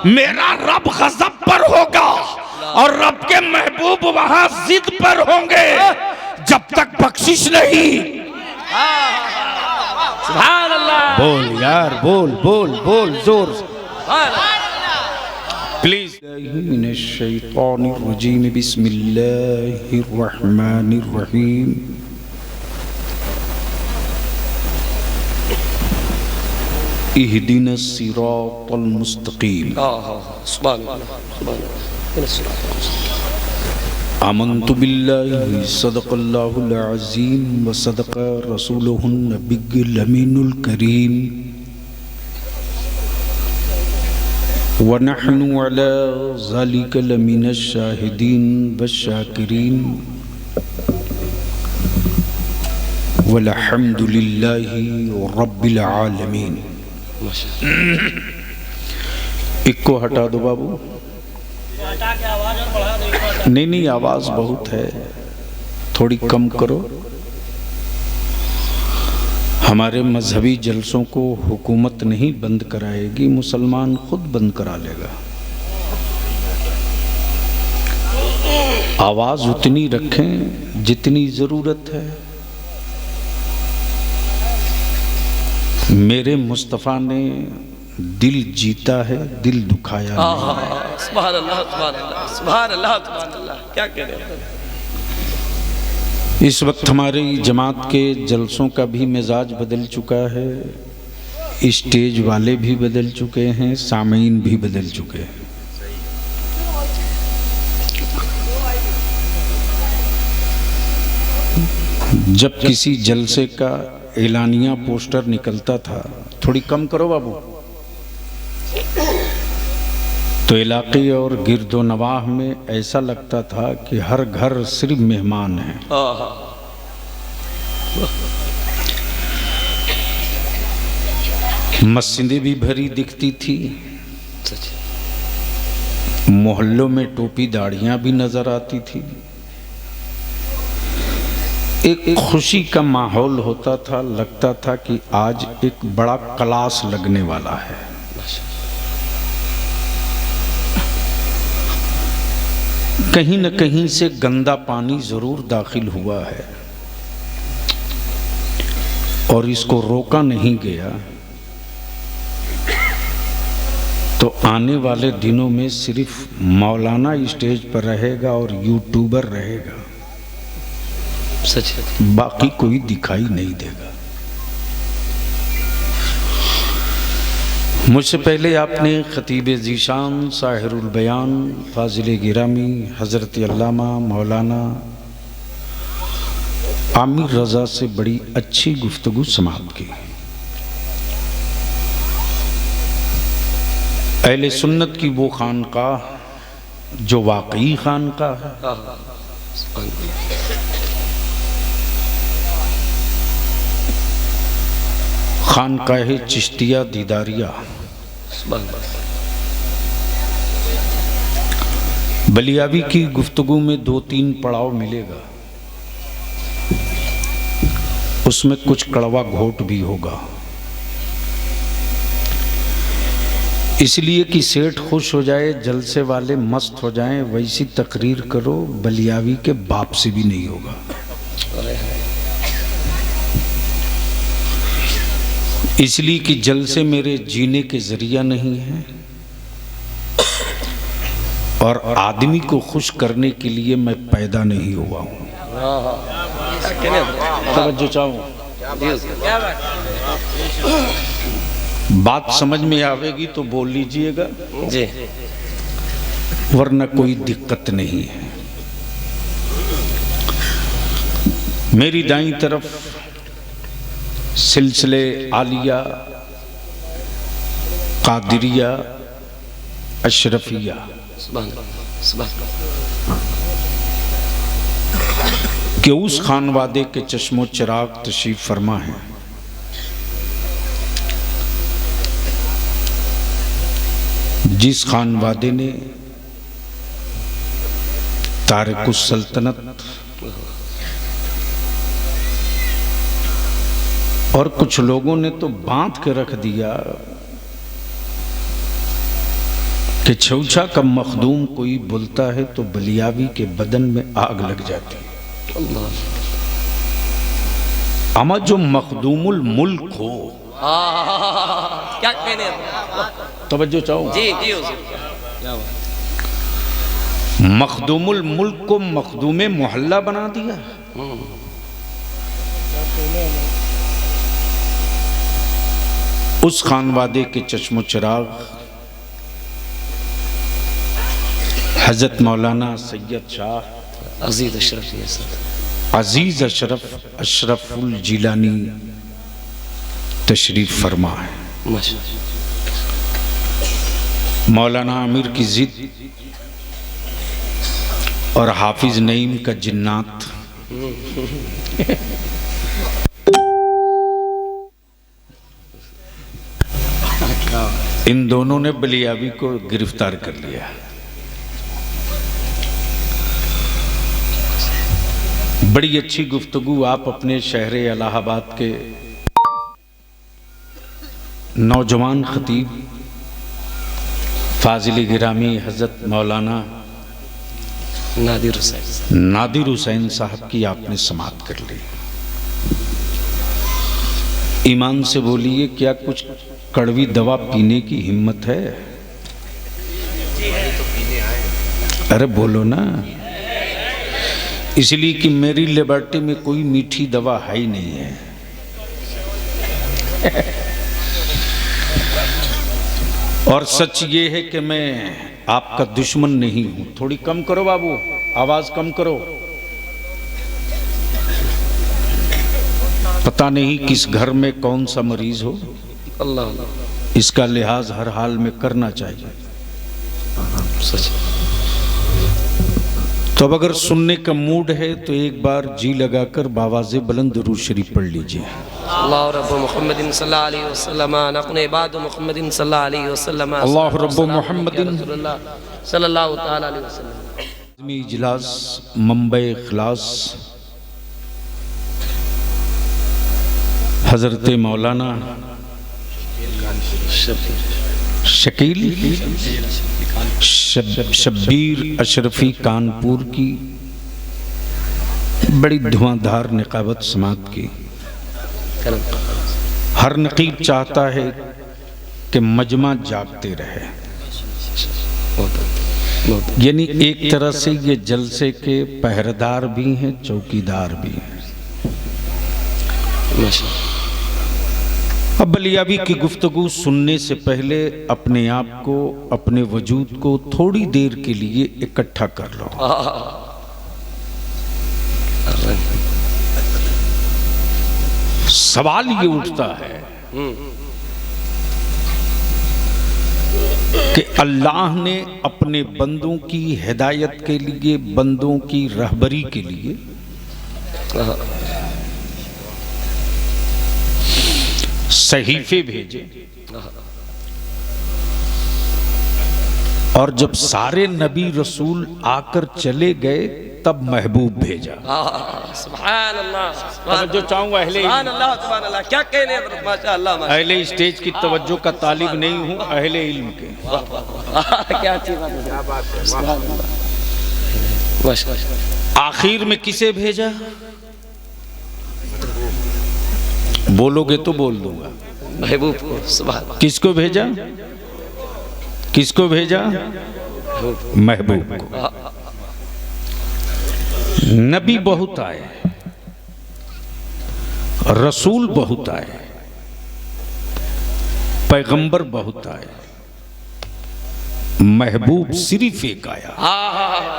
मेरा रब गज़ब पर होगा और रब के महबूब वहां जिद पर होंगे जब तक बख्शिश नहीं। सुभान अल्लाह। बोल यार, बोल बोल बोल जोर प्लीज। मिनश्शैतानिर्रजीम, बिस्मिल्लाहिर्रहमानिर्रहीम। इहदिनस सिरातल मुस्तकीम। सुभान अल्लाह। आमन्तु बिल्लाहि सदक़ल्लाहुल अज़ीम व सदक़ रसूलुहुन नबिय्युल अमीनुल करीम व नहनु अला ज़ालिका लमिनश शाहिदीन वश्शाकिरीन वल्हम्दुलिल्लाहि रब्बिल आलमीन। एक को हटा दो बाबू। नहीं, आवाज बहुत है, थोड़ी कम करो। हमारे मजहबी जलसों को हुकूमत नहीं बंद कराएगी, मुसलमान खुद बंद करा लेगा। आवाज उतनी रखें जितनी जरूरत है। मेरे मुस्तफ़ा ने दिल जीता है, दिल दुखाया नहीं। सुभान अल्लाह, सुभान अल्लाह, सुभान अल्लाह, सुभान अल्लाह। क्या कह रहे हैं? इस वक्त हमारी जमात के जलसों का भी मिजाज बदल चुका है, स्टेज वाले भी बदल चुके हैं, सामीन भी बदल चुके हैं। जब किसी जलसे का एलानिया पोस्टर निकलता था, थोड़ी कम करो बाबू, तो इलाके और गिरदो नवाह में ऐसा लगता था कि हर घर सिर्फ मेहमान हैं। मस्जिदें भी भरी दिखती थी, मोहल्लों में टोपी दाढ़ियां भी नजर आती थी। एक खुशी का माहौल होता था, लगता था कि आज एक बड़ा क्लास लगने वाला है। कहीं न कहीं से गंदा पानी जरूर दाखिल हुआ है और इसको रोका नहीं गया, तो आने वाले दिनों में सिर्फ मौलाना स्टेज पर रहेगा और यूट्यूबर रहेगा, सच है। बाकी कोई दिखाई नहीं देगा। मुझसे पहले आपने खतीब ज़ीशान, साहिरुल बयान, फाजिल गिरामी हज़रत अल्लामा मौलाना आमिर रज़ा से बड़ी अच्छी गुफ्तगू समाप्त की। अहले सुन्नत की वो खानकाह जो वाकई खानकाह है, खानकाह चिश्तिया दीदारिया। बलियावी की गुफ्तगू में 2-3 पड़ाव मिलेगा, उसमें कुछ कड़वा घोट भी होगा, इसलिए कि सेठ खुश हो जाए, जलसे वाले मस्त हो जाएं, वैसी तकरीर करो बलियावी के बाप से भी नहीं होगा। इसलिए कि जलसे मेरे जीने के जरिया नहीं है और आदमी को खुश करने के लिए मैं पैदा नहीं हुआ हूँ। तवज्जो चाहूँ, बात समझ में आवेगी तो बोल लीजिएगा जी, वरना कोई दिक्कत नहीं है। मेरी दाईं तरफ सिलसिले आलिया, कादिरिया, अशरफिया के उस खानवादे के चश्मो चिराग तशरीफ फरमा है। जिस खानवादे ने तारिकुस सल्तनत और कुछ लोगों ने तो बांध के रख दिया, कि छौछा का मखदूम कोई बोलता है तो बलियावी के बदन में आग लग जाती है। अल्लाह। अमा जो मखदूमुल मुल्क हो, क्या कहने हैं? तवज्जो चाहो, जी जी हुजूर। क्या बात। मखदूमुल मुल्क को मखदूमे मोहल्ला बना दिया। उस खानवादे के चश्मो चिराग हजरत मौलाना सैयद शाह अजीज अशरफ ये सब अजीज अशरफ अशरफुल जिलानी तशरीफ फरमा है। माशाअल्लाह। मौलाना आमिर की जिद और हाफिज नईम का जिन्नात इन दोनों ने बलियावी को गिरफ्तार कर लिया। बड़ी अच्छी गुफ्तगू आप अपने शहर इलाहाबाद के नौजवान खतीब फाजिल गिरामी हजरत मौलाना नादिर हुसैन साहब की आपने समाअत कर ली। ईमान से बोलिए, क्या कुछ कड़वी दवा पीने की हिम्मत है? अरे बोलो ना, इसलिए कि मेरी लेबोरेटरी में कोई मीठी दवा है ही नहीं है। और सच ये है कि मैं आपका दुश्मन नहीं हूं। थोड़ी कम करो बाबू, आवाज कम करो। पता नहीं किस घर में कौन सा मरीज हो, अल्लाह। इसका लिहाज हर हाल में करना चाहिए। सच। तो अब अगर सुनने का मूड है तो एक बार जी लगाकर बावाज़े बुलंद दुरूद शरीफ पढ़ लीजिए। अल्लाह रब्बु मुहम्मदिन सल्लल्लाहु अलैहि वसल्लम नक़ने बाद मुहम्मदिन सल्लल्लाहु अलैहि वसल्लम अल्लाह रब्बु मुहम्मदिन सल्लल्लाहु तआला अलैहि वसल्लम। इजलास मुंबई इखलास हजरत मौलाना शकील शब्बीर अशरफी कानपुर की बड़ी धुआंधार निकाबत समात की। हर नकीब चाहता है कि मजमा जागते रहे, यानी एक तरह से ये जलसे के पहरेदार भी हैं, चौकीदार भी हैं। अब बलियावी की गुफ्तगू सुनने से पहले अपने आप को, अपने वजूद को थोड़ी देर के लिए इकट्ठा कर लो। सवाल ये उठता है कि अल्लाह ने अपने बंदों की हिदायत के लिए, बंदों की रहबरी के लिए सहीफे भेजे, और जब सारे नबी रसूल आकर चले गए तब महबूब भेजा। सुभान अल्लाह। जो चाहूंगा सुभान अल्लाह, सुभान अल्लाह। क्या कहने हैं? माशाअल्लाह। अहले स्टेज की तवज्जो का तालिब नहीं हूँ, अहले इल्म के। क्या अच्छी बात है। सुभान अल्लाह। आखिर में किसे भेजा? बोलोगे तो बोल दूंगा। महबूब को। सुभान। किसको भेजा? किसको भेजा? महबूब को। नबी बहुत आए, रसूल बहुत आए, पैगंबर बहुत आए, महबूब सिर्फ एक आया।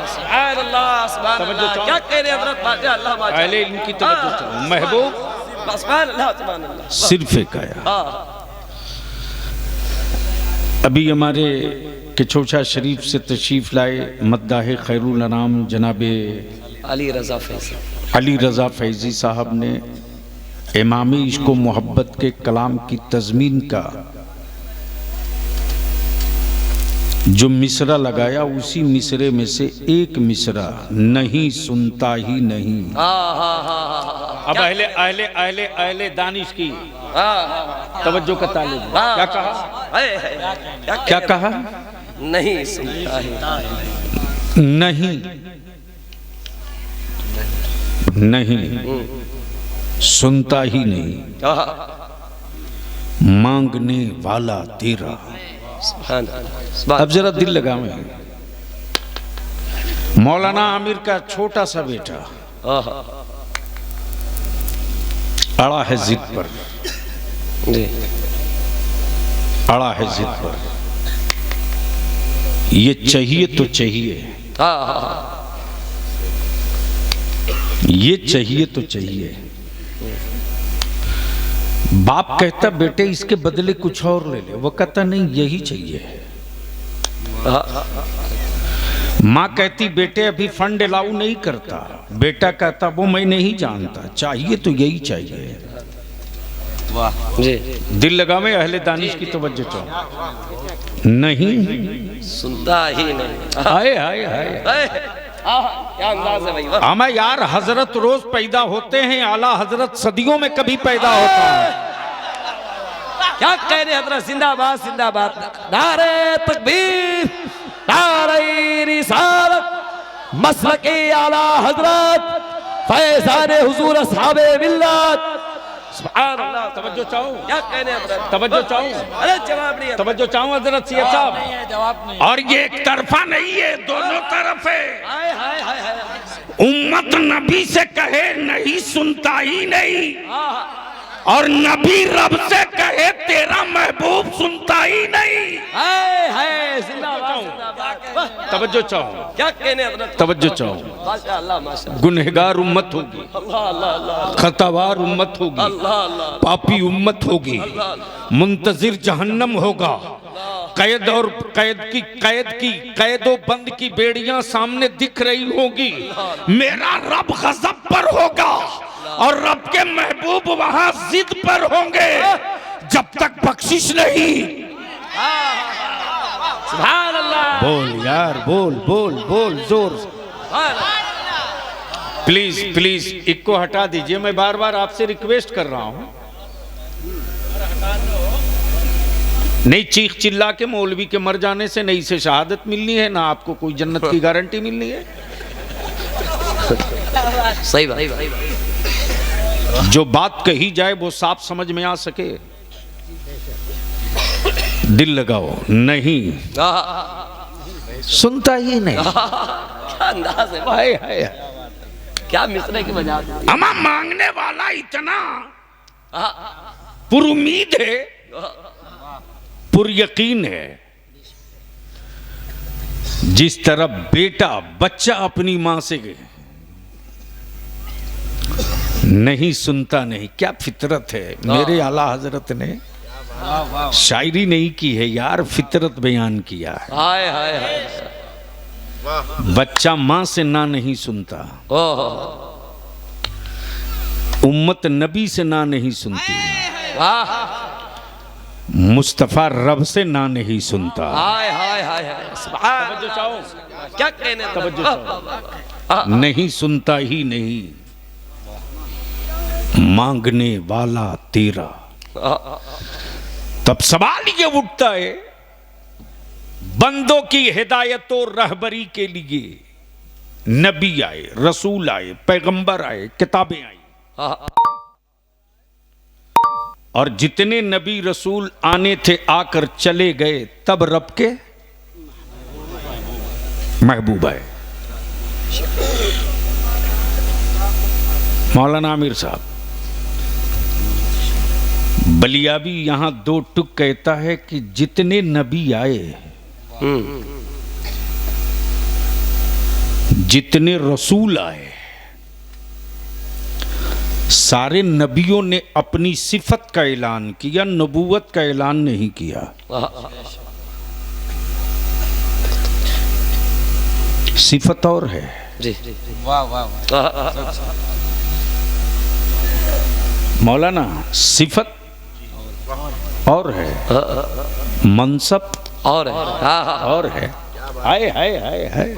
सुभान अल्लाह, सुभान अल्लाह। क्या कह रहे हैं हज़रत? माशाअल्लाह, माशाअल्लाह। पहले इनकी तवज्जो, महबूब सुभान अल्लाह, सुभान अल्लाह। सिर्फ एक आया। अभी हमारे किचौछा शरीफ से तशरीफ लाए मद्दाह खैरुल अनाम जनाबे अली रज़ा फैज़ी साहब ने इमामी इश्क़ व मोहब्बत के कलाम की तज़मीन का जो मिसरा लगाया, उसी मिसरे में से एक मिसरा नहीं सुनता ही नहीं। अब अहले अहले अहले अहले दानिश की तवज्जो का तालिब। क्या कहा? क्या कहा? नहीं सुनता ही नहीं नहीं सुनता ही नहीं, मांगने वाला तेरा। अब जरा दिल लगावें, मौलाना आमिर का छोटा सा बेटा अड़ा है जिद पर, अड़ा है जिद पर, ये चाहिए तो चाहिए, ये चाहिए तो चाहिए। बाप कहता बेटे इसके बदले कुछ और ले ले, वो कहता नहीं यही चाहिए। माँ कहती बेटे अभी फंड अलाउ नहीं करता, बेटा कहता वो मैं नहीं जानता, चाहिए तो यही चाहिए। वाह जी, दिल लगावे अहले दानिश की तवज्जो चाहो। नहीं सुनता ही नहीं। हाय हाय हाय, क्या अंदाज है भाई। हमें यार हजरत रोज पैदा होते हैं, आला हजरत सदियों में कभी पैदा होता है। क्या कह रहे हजरत, जिंदाबाद जिंदाबाद, नारे तकबीर, नारे रिसालत, मसलके आला हजरत, फैज़ाने हुजूर अस्हाबे मिल्लत। सुभान अल्लाह। तवज्जो चाहूं, क्या कह रहे हजरत, तवज्जो चाहूं, अरे जवाब नहीं है, तवज्जो चाहूं हजरत सैयद साहब, जवाब नहीं। और ये एक तरफा नहीं है, दोनों तरफ है। हाय हाय हाय हाय, उम्मत नबी से कहे नहीं सुनता ही नहीं, और नबी रब से कहे तेरा महबूब सुनता ही नहीं। हाय हाय, जिंदाबाद जिंदाबाद। तवज्जो चाहूं, क्या कहने हजरत, तवज्जो चाहूं, माशाअल्लाह माशाअल्लाह, गुनहगार उम्मत होगी, अल्लाह अल्लाह अल्लाह, खतावार उम्मत होगी, अल्लाह अल्लाह, पापी उम्मत होगी, मुंतजिर जहन्नम होगा, कैद और कैदो बंद की बेड़ियां सामने दिख रही होगी, मेरा रब गज़ब पर होगा और रब के महबूब वहां जिद पर होंगे जब तक बख्शिश नहीं। सुभान अल्लाह, बोल यार, बोल बोल बोल जोर। प्लीज प्लीज इनको हटा दीजिए, मैं बार बार आपसे रिक्वेस्ट कर रहा हूं। नहीं चीख चिल्ला के मौलवी के मर जाने से नहीं से शहादत मिलनी है, ना आपको कोई जन्नत की गारंटी मिलनी है। सही बात। जो बात कही जाए वो साफ समझ में आ सके, दिल लगाओ। नहीं सुनता ही नहीं। क्या अंदाज है, हाय हाय, क्या मिसरे की मजाक। अमा मांगने वाला इतना पुरुमीद है, पुर यकीन है, जिस तरह बेटा बच्चा अपनी मां से नहीं सुनता नहीं। क्या फितरत है। मेरे आला हजरत ने शायरी नहीं की है यार, फितरत बयान किया है। हाय हाय हाय, बच्चा मां से ना नहीं सुनता, उम्मत नबी से ना नहीं सुनती, मुस्तफा रब से ना नहीं सुनता। हाय हाय हाय हाय, क्या कहने, तवज्जो नहीं सुनता ही नहीं, मांगने वाला तेरा। तब सवाल ये उठता है, बंदों की हिदायत और रहबरी के लिए नबी आए, रसूल आए, पैगंबर आए, किताबें आई, और जितने नबी रसूल आने थे आकर चले गए, तब रब के महबूब आए। मौलाना आमिर साहब बलियाबी यहां दो टुक कहता है कि जितने नबी आए, जितने रसूल आए, सारे नबियों ने अपनी सिफत का ऐलान किया, नबूवत का ऐलान नहीं किया। सिफत और है जी। वाह वाह मौलाना, सिफत और है, मनसब और है, हाय हाय हाय हाय,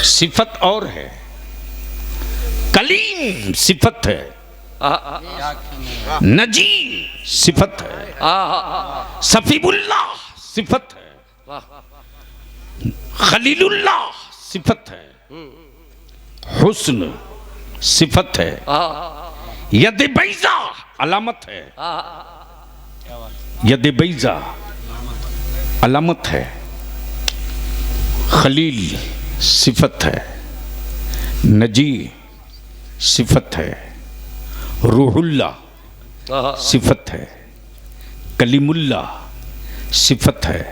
सिफत और है, कलीम सिफत है, नजी सिफत है, सफीबुल्लाह सिफत है, खलीलुल्लाह सिफत है, हुस्न सिफत है, यद बैजा अलामत है, यद बैजा अलामत है, खलील सिफत है, नजी सिफत है, रूहुल्ला सिफत है, कलीमुल्ला सिफत है,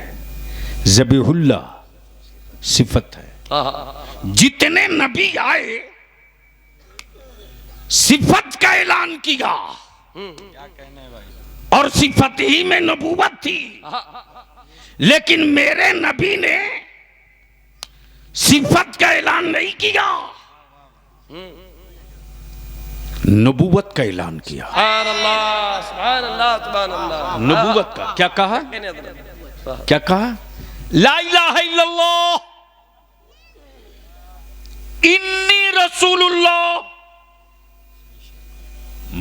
ज़बीहुल्ला सिफत है। जितने नबी आए सिफत का ऐलान किया और सिफत ही में नबूवत थी, लेकिन मेरे नबी ने सिफत का ऐलान नहीं किया, नबूवत का ऐलान किया। नबूवत का क्या कहा? क्या कहा? ला इलाहा इल्लल्लाह इन्नी रसूलुल्लाह,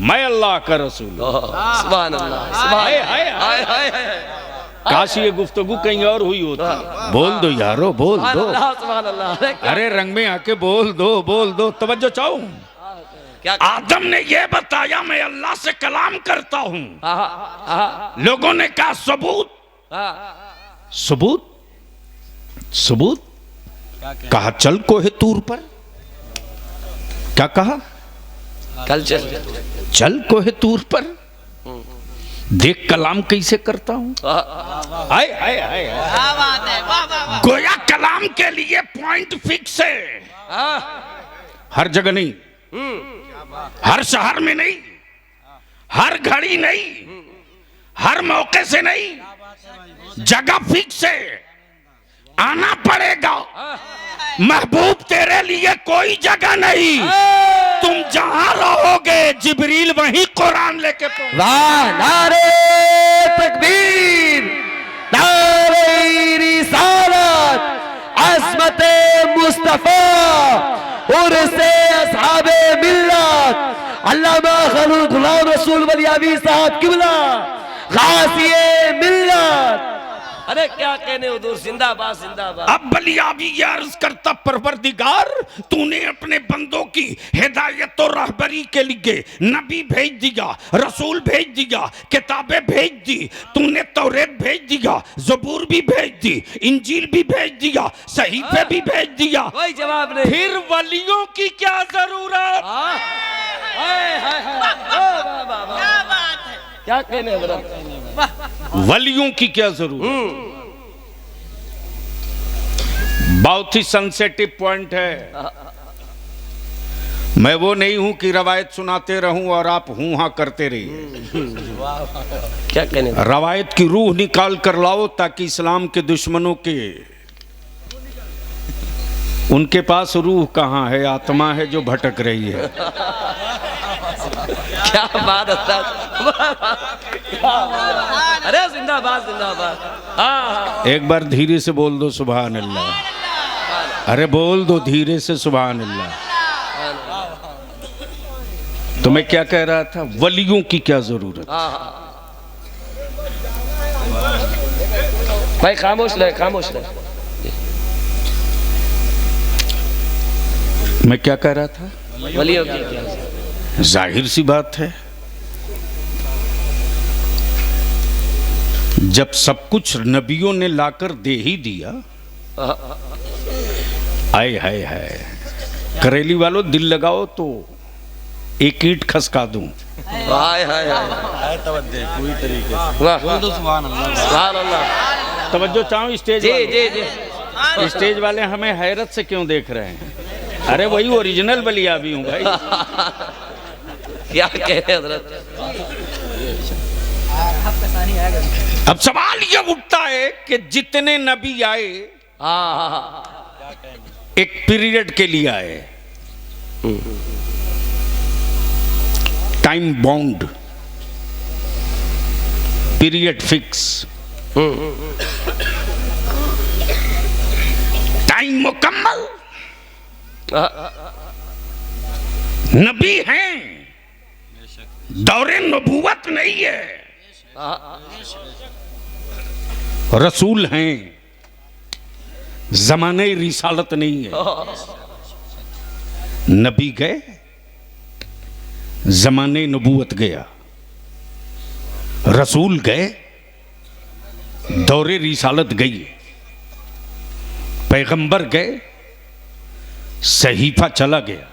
मैं अल्लाह का रसूल। सुभान अल्लाह। काश ये गुफ्तगू कहीं और हुई होती। बोल दो यारो, बोल दो। सुभान अल्लाह। अरे रंग में आके बोल दो, बोल दो। तवज्जो चाहूं। आदम ने यह बताया मैं अल्लाह से कलाम करता हूं। लोगों ने कहा सबूत, सबूत, सबूत। कहा चल कोहे तूर पर। क्या कहा? कल चल कोहे तूर पर, देख कलाम कैसे करता हूं। हाय हाय हाय, गोया कलाम के लिए पॉइंट फिक्स है, हर जगह नहीं, हर शहर में नहीं, हर घड़ी नहीं, हर मौके से नहीं, जगह फिक्स है, आना पड़ेगा। महबूब तेरे लिए कोई जगह नहीं, तुम जहां रहोगे जिब्रील वहीं कुरान लेके पहुंचे। वाह, नारे तकबीर, नारे रिसालत, अज़मते मुस्तफा, उर्से अस्हाबे मिल्लत, अल्लामा गुलाम रसूल वलियावी साहब किबला, गाज़िए मिल्लत। अरे क्या कहने हुजूर, जिंदाबाद जिंदाबाद। अब बलियाबी ये अर्ज करता, परवरदिगार तूने अपने बंदों की हिदायत और रहबरी के लिए नबी भेज दिया, रसूल भेज दिया, किताबें भेज दी, तूने तौरेत भेज दिया, ज़बूर भी भेज दी, इंजील भी भेज दिया, सहीफे भी भेज दिया, कोई जवाब नहीं। फिर वलियों की क्या जरूरत? क्या कहने वलियों की क्या जरूरत? बहुत ही सेंसिटिव पॉइंट है। मैं वो नहीं हूं कि रवायत सुनाते रहूं और आप हूं हां करते रहिए। क्या कहने? रवायत की रूह निकाल कर लाओ ताकि इस्लाम के दुश्मनों के, उनके पास रूह कहां है, आत्मा है जो भटक रही है। क्या बात है। अरे जिंदाबाद जिंदाबाद। एक बार धीरे से बोल दो सुभान अल्लाह। अरे बोल दो धीरे से सुभान अल्लाह। तो मैं क्या कह रहा था, वलियों की क्या जरूरत? भाई खामोश रहे, खामोश रहे। मैं क्या कह रहा था? वलियों की क्या? जाहिर सी बात है, जब सब कुछ नबियों ने लाकर दे ही दिया। आए हाय हाय, करेली वालों दिल लगाओ तो एक ईंट खसका दूं। हाय हाय हाय, पूरी तरीके से बोल दो सुभान अल्लाह, सुभान अल्लाह। तवज्जो चाहो स्टेज जी वाले। जी जी। स्टेज वाले हमें हैरत से क्यों देख रहे हैं? अरे वही ओरिजिनल बलियाबी हूं भाई। क्या कह रहे हजरत? अब सवाल ये उठता है कि जितने नबी आए एक पीरियड के लिए आए, time bound, period fix, time मुकम्मल। नबी हैं, दौरे नबूवत नहीं है, रसूल हैं, जमाने रिसालत नहीं है। नबी गए, जमाने नबूवत गया। रसूल गए, दौरे रिसालत गई। पैगंबर गए, सहीफा चला गया।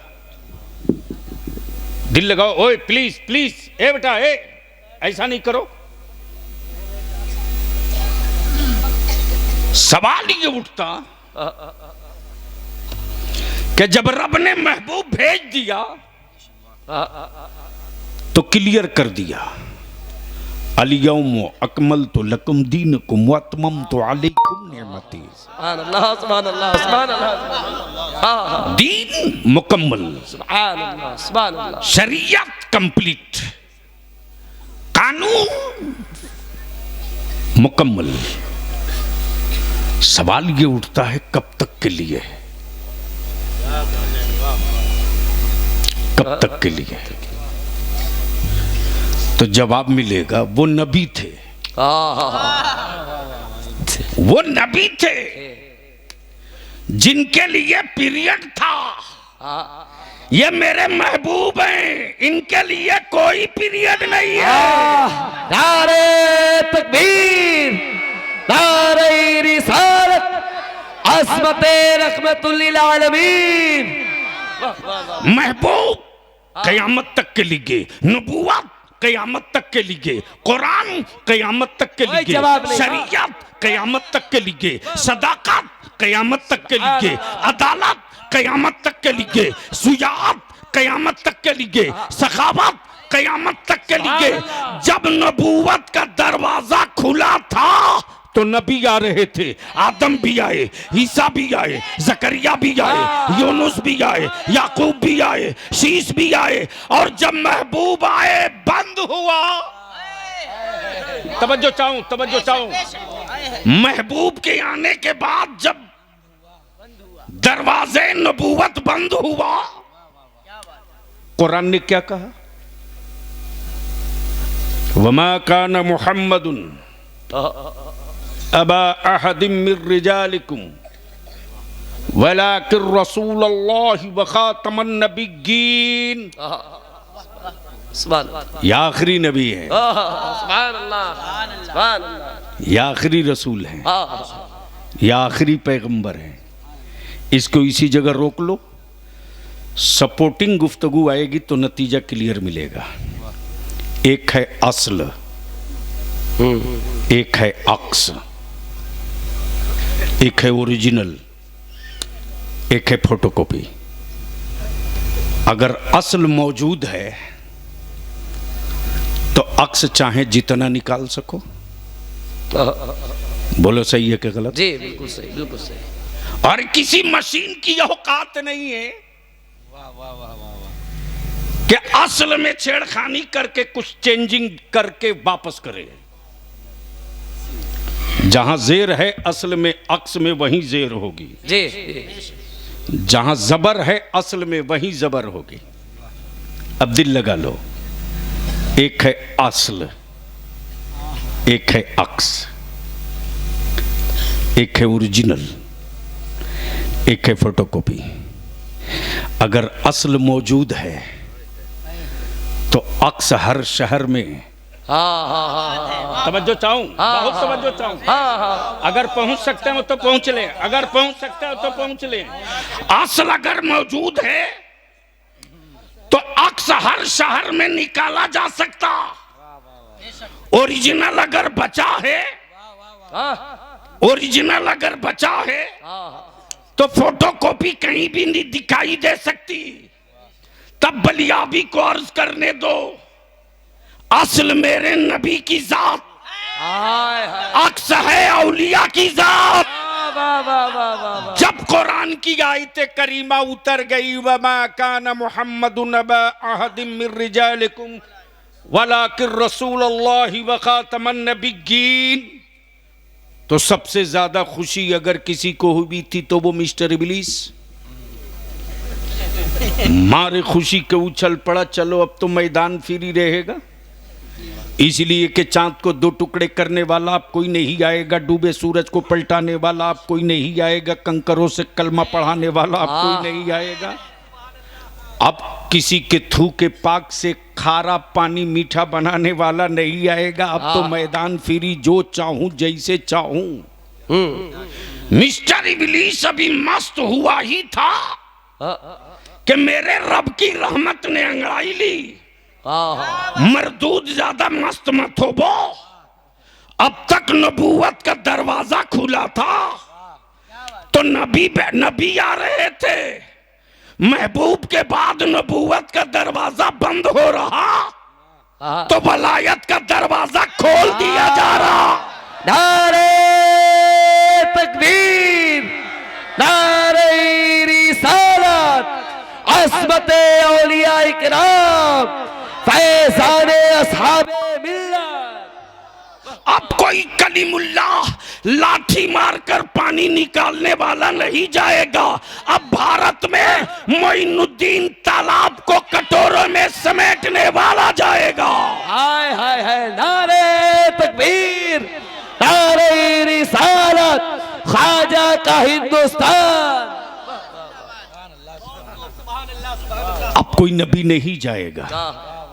दिल लगाओ, ओए प्लीज प्लीज, ए बेटा ए, ऐसा नहीं करो। सवाल ये उठता कि जब रब ने महबूब भेज दिया तो क्लियर कर दिया, अलियौम अकमलतु लकुम दीनकुम व अतममतु अलैकुम निअमती। सुभान अल्लाह, सुभान अल्लाह, सुभान अल्लाह। दीन मुकम्मल, सुभान अल्लाह, सुभान अल्लाह। शरीयत कंप्लीट, कानून मुकम्मल। सवाल ये उठता है कब तक के लिए, कब तक के लिए? तो जवाब मिलेगा, वो नबी थे, वो नबी थे जिनके लिए पीरियड था। ये मेरे महबूब हैं, इनके लिए कोई पीरियड नहीं है। नारे तकबीर, नारे रिसालत, अस्मते रहमतुल लिल आलमीन। महबूब कयामत तक के लिए, नबूवत कयामत तक के लिए, कुरान कयामत तक के लिए, शरीयत कयामत तक के लिए, सदाकत कयामत तक के लिए, अदालत कयामत तक के लिए, सुजात कयामत तक के लिए, सखावत कयामत तक के लिए। जब नबूवत का दरवाजा खुला था तो नबी आ रहे थे, आदम भी आए, ईसा भी आए, जकरिया भी आए, यूनुस भी आए, याकूब भी आए, शीश भी आए। और जब महबूब आए बंद हुआ। तवज्जो चाहूं, तवज्जो चाहूं। महबूब के आने के बाद जब दरवाजे नबूवत बंद हुआ, कुरान ने क्या कहा? वमा कान मुहम्मदुन अबा अहदिम मिर रिजालिकुम वलाकिर रसूलुल्लाहि व खातमन नबिय्यीन। सुभान अल्लाह, ये आखिरी नबी है, सुभान अल्लाह, सुभान अल्लाह। ये आखिरी रसूल हैं, ये आखिरी पैगंबर हैं। इसको इसी जगह रोक लो, सपोर्टिंग गुफ्तगू आएगी तो नतीजा क्लियर मिलेगा। एक है असल, एक है अक्स, एक है ओरिजिनल, एक है फोटोकॉपी। अगर असल मौजूद है तो अक्स चाहे जितना निकाल सको। बोलो सही है कि गलत? जी बिल्कुल सही, बिल्कुल सही। और किसी मशीन की औकात नहीं है कि असल में छेड़खानी करके कुछ चेंजिंग करके वापस करे। जहां जेर है असल में, अक्स में वहीं जेर होगी। जी। जहां जबर है असल में वहीं जबर होगी। अब दिल लगा लो, एक है असल, एक है अक्स, एक है ओरिजिनल, एक है फोटोकॉपी। अगर असल मौजूद है तो अक्स हर शहर में। तवज्जो चाहूं, बहुत तवज्जो चाहूं। अगर पहुंच सकते हो तो पहुंच ले, अगर पहुंच सकते हो तो पहुंच ले। असल अगर मौजूद है तो अक्स हर शहर में निकाला जा सकता। ओरिजिनल अगर बचा है, ओरिजिनल अगर बचा है तो फोटोकॉपी कहीं भी नहीं दिखाई दे सकती। तब बलियाबी को अर्ज करने दो, असल मेरे नबी की जात, अक्स है औलिया की जात। जब कुरान की आयत करीमा उतर गई, वमा कान मुहम्मदुन अबा अहदिम मिर रिजालिकुम वलाकिर रसूलुल्लाहि व खातमन नबिय्यीन, तो सबसे ज्यादा खुशी अगर किसी को हुई थी तो वो मिस्टर इब्लीस। मारे खुशी के उछल पड़ा, चलो अब तो मैदान फ्री रहेगा। इसलिए कि चांद को दो टुकड़े करने वाला अब कोई नहीं आएगा, डूबे सूरज को पलटाने वाला अब कोई नहीं आएगा, कंकरों से कलमा पढ़ाने वाला अब कोई नहीं आएगा। अब किसी के थू के पाक से खारा पानी मीठा बनाने वाला नहीं आएगा। अब तो मैदान फिरी, जो चाहूं जैसे चाहूं। मिस्टर इबलीस अभी मस्त हुआ ही था कि मेरे रब की रहमत ने अंगड़ाई ली। मरदूद ज्यादा मस्त मत हो वो, अब तक नबूवत का दरवाजा खुला था तो नबी आ रहे थे, महबूब के बाद नबूवत का दरवाजा बंद हो रहा तो वलायत का दरवाजा खोल दिया जा रहा। नारे तकबीर, नारे रिसालत, अस्मते औलिया इकराम, फैज़ाने अस्हाबे मिल्लत। अब कोई कलीमुल्लाह लाठी मारकर पानी निकालने वाला नहीं जाएगा। अब भारत में मोइनुद्दीन तालाब को कटोरों में समेटने वाला जाएगा। हाय हाय हाय, नारे तकबीर, नारे रिसालत, ख्वाजा का हिंदुस्तान। अब कोई नबी नहीं जाएगा,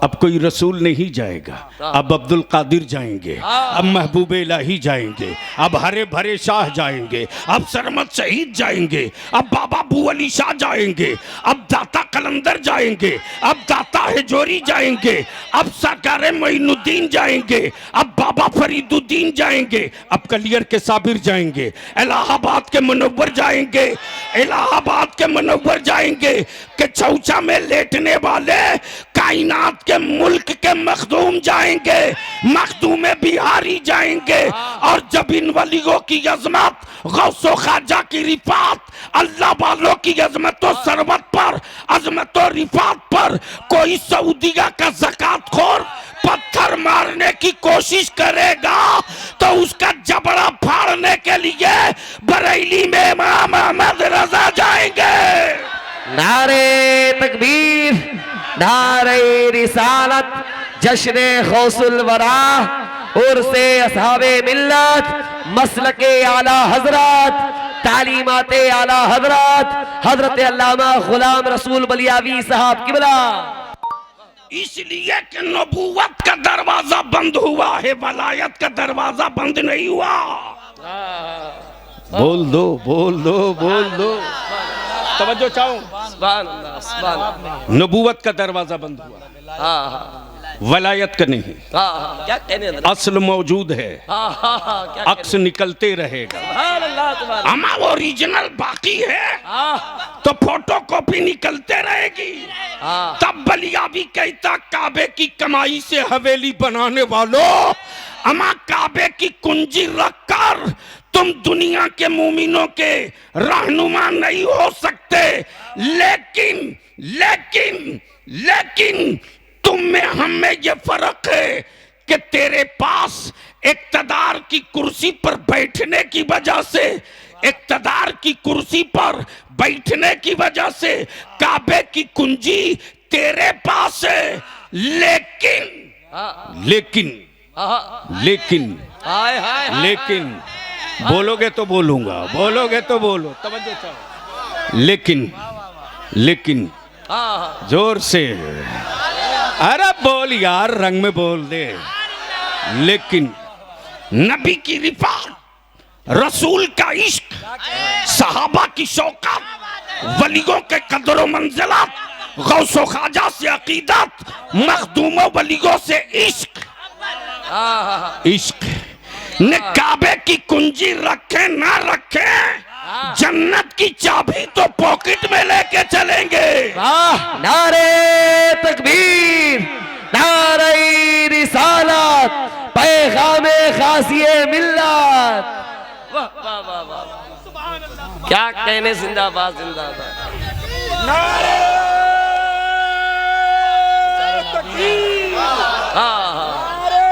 अब कोई रसूल नहीं जाएगा, अब अब्दुल कादिर जाएंगे, अब महबूब इलाही जाएंगे, अब हरे भरे शाह जाएंगे, अब सरमद शहीद जाएंगे, अब बाबा बू अली शाह जाएंगे, अब दाता कलंदर जाएंगे, अब दाता हिजोरी जाएंगे, अब सरकार मोइनुद्दीन जाएंगे, अब बाबा फरीदुद्दीन जाएंगे, अब कलियर के साबिर जाएंगे, इलाहाबाद के मुनव्वर जाएंगे, इलाहाबाद के मुनव्वर जाएंगे कि चौचा में लेटने वाले कायनात के मुल्क के मखदूम जाएंगे, मखदूम बिहारी जाएंगे। और जब इन वलियों की अजमत, गौसो ख्वाजा की रिफात, अल्लाह वालों की अजमत और सरवत पर, अजमत और रिफात पर कोई सऊदिया का ज़कात खोर पत्थर मारने की कोशिश करेगा तो उसका जबड़ा फाड़ने के लिए बरेली में इमाम अहमद रजा जाएंगे। नारे तकबीर, नारे रिसालत, जश्ने गौसुल वरा, उर्से असहाबे मिल्लत, मसलके आला हजरत, तालीमाते आला हजरत, हजरत अल्लामा गुलाम रसूल बलियावी साहब किबला। इसलिए कि नबूवत का दरवाजा बंद हुआ है, वलायत का दरवाजा बंद नहीं हुआ। बोल दो, बोल दो, बोल दो, तवज्जो चाहो। नबूवत का दरवाजा बंद हुआ, वलायत का नहीं। क्या कहने, असल मौजूद है, अक्स निकलते रहेगा। हमारा ओरिजिनल बाकी है तो फोटो कॉपी निकलते रहेगी। तब बलिया भी कहता काबे की कमाई से हवेली बनाने वालों, अमा काबे की कुंजी रखकर तुम दुनिया के मोमिनों के रहनुमा नहीं हो सकते, लेकिन लेकिन लेकिन तुम में हम में ये फर्क है कि तेरे पास इक्तदार की कुर्सी पर बैठने की वजह से, इक्तदार की कुर्सी पर बैठने की वजह से काबे की कुंजी तेरे पास है, लेकिन लेकिन लेकिन लेकिन बोलोगे तो बोलूंगा, बोलोगे तो बोलो, तवज्जो चाहो। लेकिन लेकिन जोर से, अरे बोल यार, रंग में बोल दे। लेकिन नबी की रिफात, रसूल का इश्क, सहाबा की शौकत, वलियों के कदर मंजिलत, गौसो ख्वाजा से अकीदत, मखदूमों वलियों से इश्क, इश्क ने काबे की कुंजी रखे ना रखे, जन्नत की चाबी तो पॉकेट में लेके चलेंगे। नारे तकबीर, नारे रिसालत, पैगामे खासिए मिल्लत। क्या कहने, जिंदाबाद जिंदाबाद। नारे तकबीर, नारे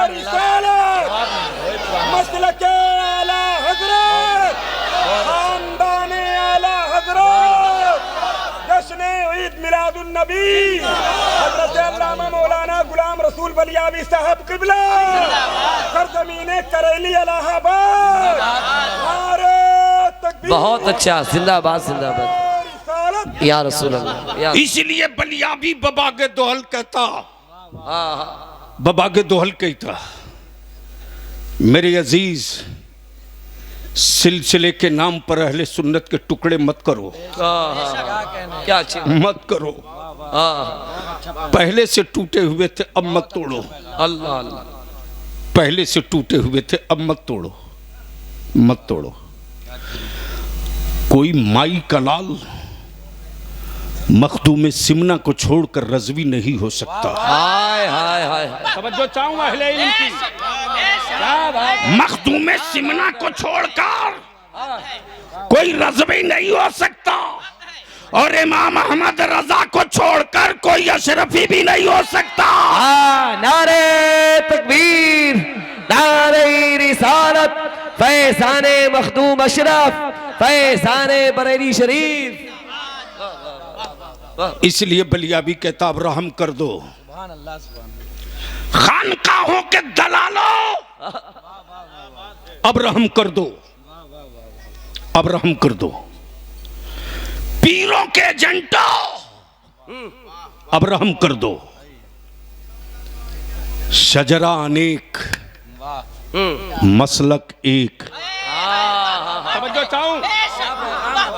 रिसालत, मसलके आला हजरत, खानदाने आला हजरत, जश्ने ईद मिलादुन नबी, हजरत अल्लामा मौलाना बलियावी साहब किबला, सरजमीने करेली इलाहाबाद, नारे तकबीर, बहुत अच्छा, जिंदाबाद जिंदाबाद या रसूल अल्लाह या। इसलिए बलियावी बबागे दोहल कहता, हाँ बबागे दोहल कहता, मेरे अजीज सिलसिले के नाम पर अहले सुन्नत के टुकड़े मत करो, क्या अच्छी मत करो। हाँ पहले से टूटे हुए थे अब मत तोड़ो, अल्लाह अल्लाह, पहले से टूटे हुए थे अब मत तोड़ो, मत तोड़ो। कोई माई का लाल मखदूम सिमना को छोड़कर रज़वी नहीं हो सकता। हाय हाय हाय, तवज्जो चाहूंगा अहले इल्म की। मखदूम सिमना को छोड़कर कोई रज़वी नहीं हो सकता, और इमाम अहमद रजा को छोड़कर कोई अशरफी भी नहीं हो सकता। नारे तकबीर, नारे रिसालत, फैज़ाने मखदूम अशरफ, फैज़ाने बरेली शरीफ। इसलिए बलियावी कहता अब रहम कर दो, खानकाहों के दलालों अब रहम कर दो, अब रहम कर दो, पीरों के एजेंटों अब रहम कर दो। शजरा अनेक मसलक एक। तवज्जो चाहूं,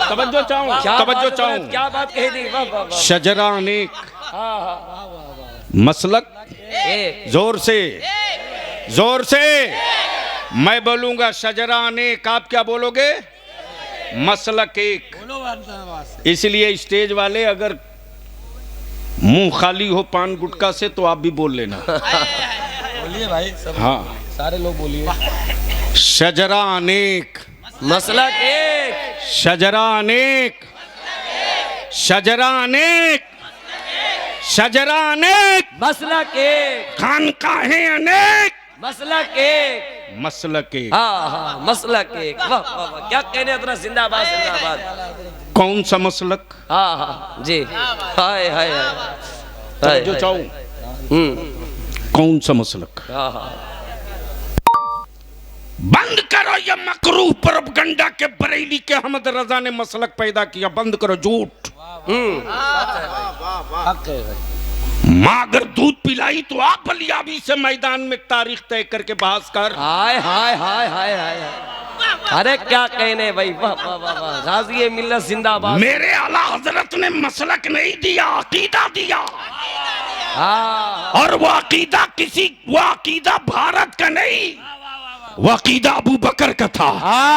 तवज्जो चाहूं, तवज्जो चाहूं, क्या बात कही थी, वाह वाह वाह। शजरा अनेक मसलक जोर से, जोर से मैं बोलूंगा शजरा अनेक, आप क्या बोलोगे? मसलक एक। इसलिए स्टेज वाले अगर मुंह खाली हो पान गुटका से तो आप भी बोल लेना। बोलिए भाई सब, हाँ सारे लोग बोलिए। शजरा अनेक मसलक एक, शजरा अनेक, शजरा अनेक, शजरा अनेक, मसलक एक, खानकाहें अनेक, मसलक एक, मसलक एक। हाँ हाँ मसलक एक, वाह वाह वाह, क्या कहने इतना, जिंदाबाद जिंदाबाद। कौन सा मसलक? हाँ हाँ जी, हाय हाय हाय, जो चाहूं कौन सा मसलक? हाँ हाँ बंद करो ये मकरूह प्रोपगंडा के बरेली के अहमद रजा ने मसलक पैदा किया, बंद करो झूठ। माँ अगर दूध पिलाई तो आप बलियावी से मैदान में तारीख तय करके बहस कर। हाय हाय हाय हाय हाय, अरे क्या कहने भाई, वाह वाह वाह वाह, गाज़ी मिल्लत जिंदाबाद। मेरे आला हजरत ने मसलक नहीं दिया, अकीदा दिया। हाँ और वो अकीदा भारत का नहीं, वो अकीदा अबू बकर का था,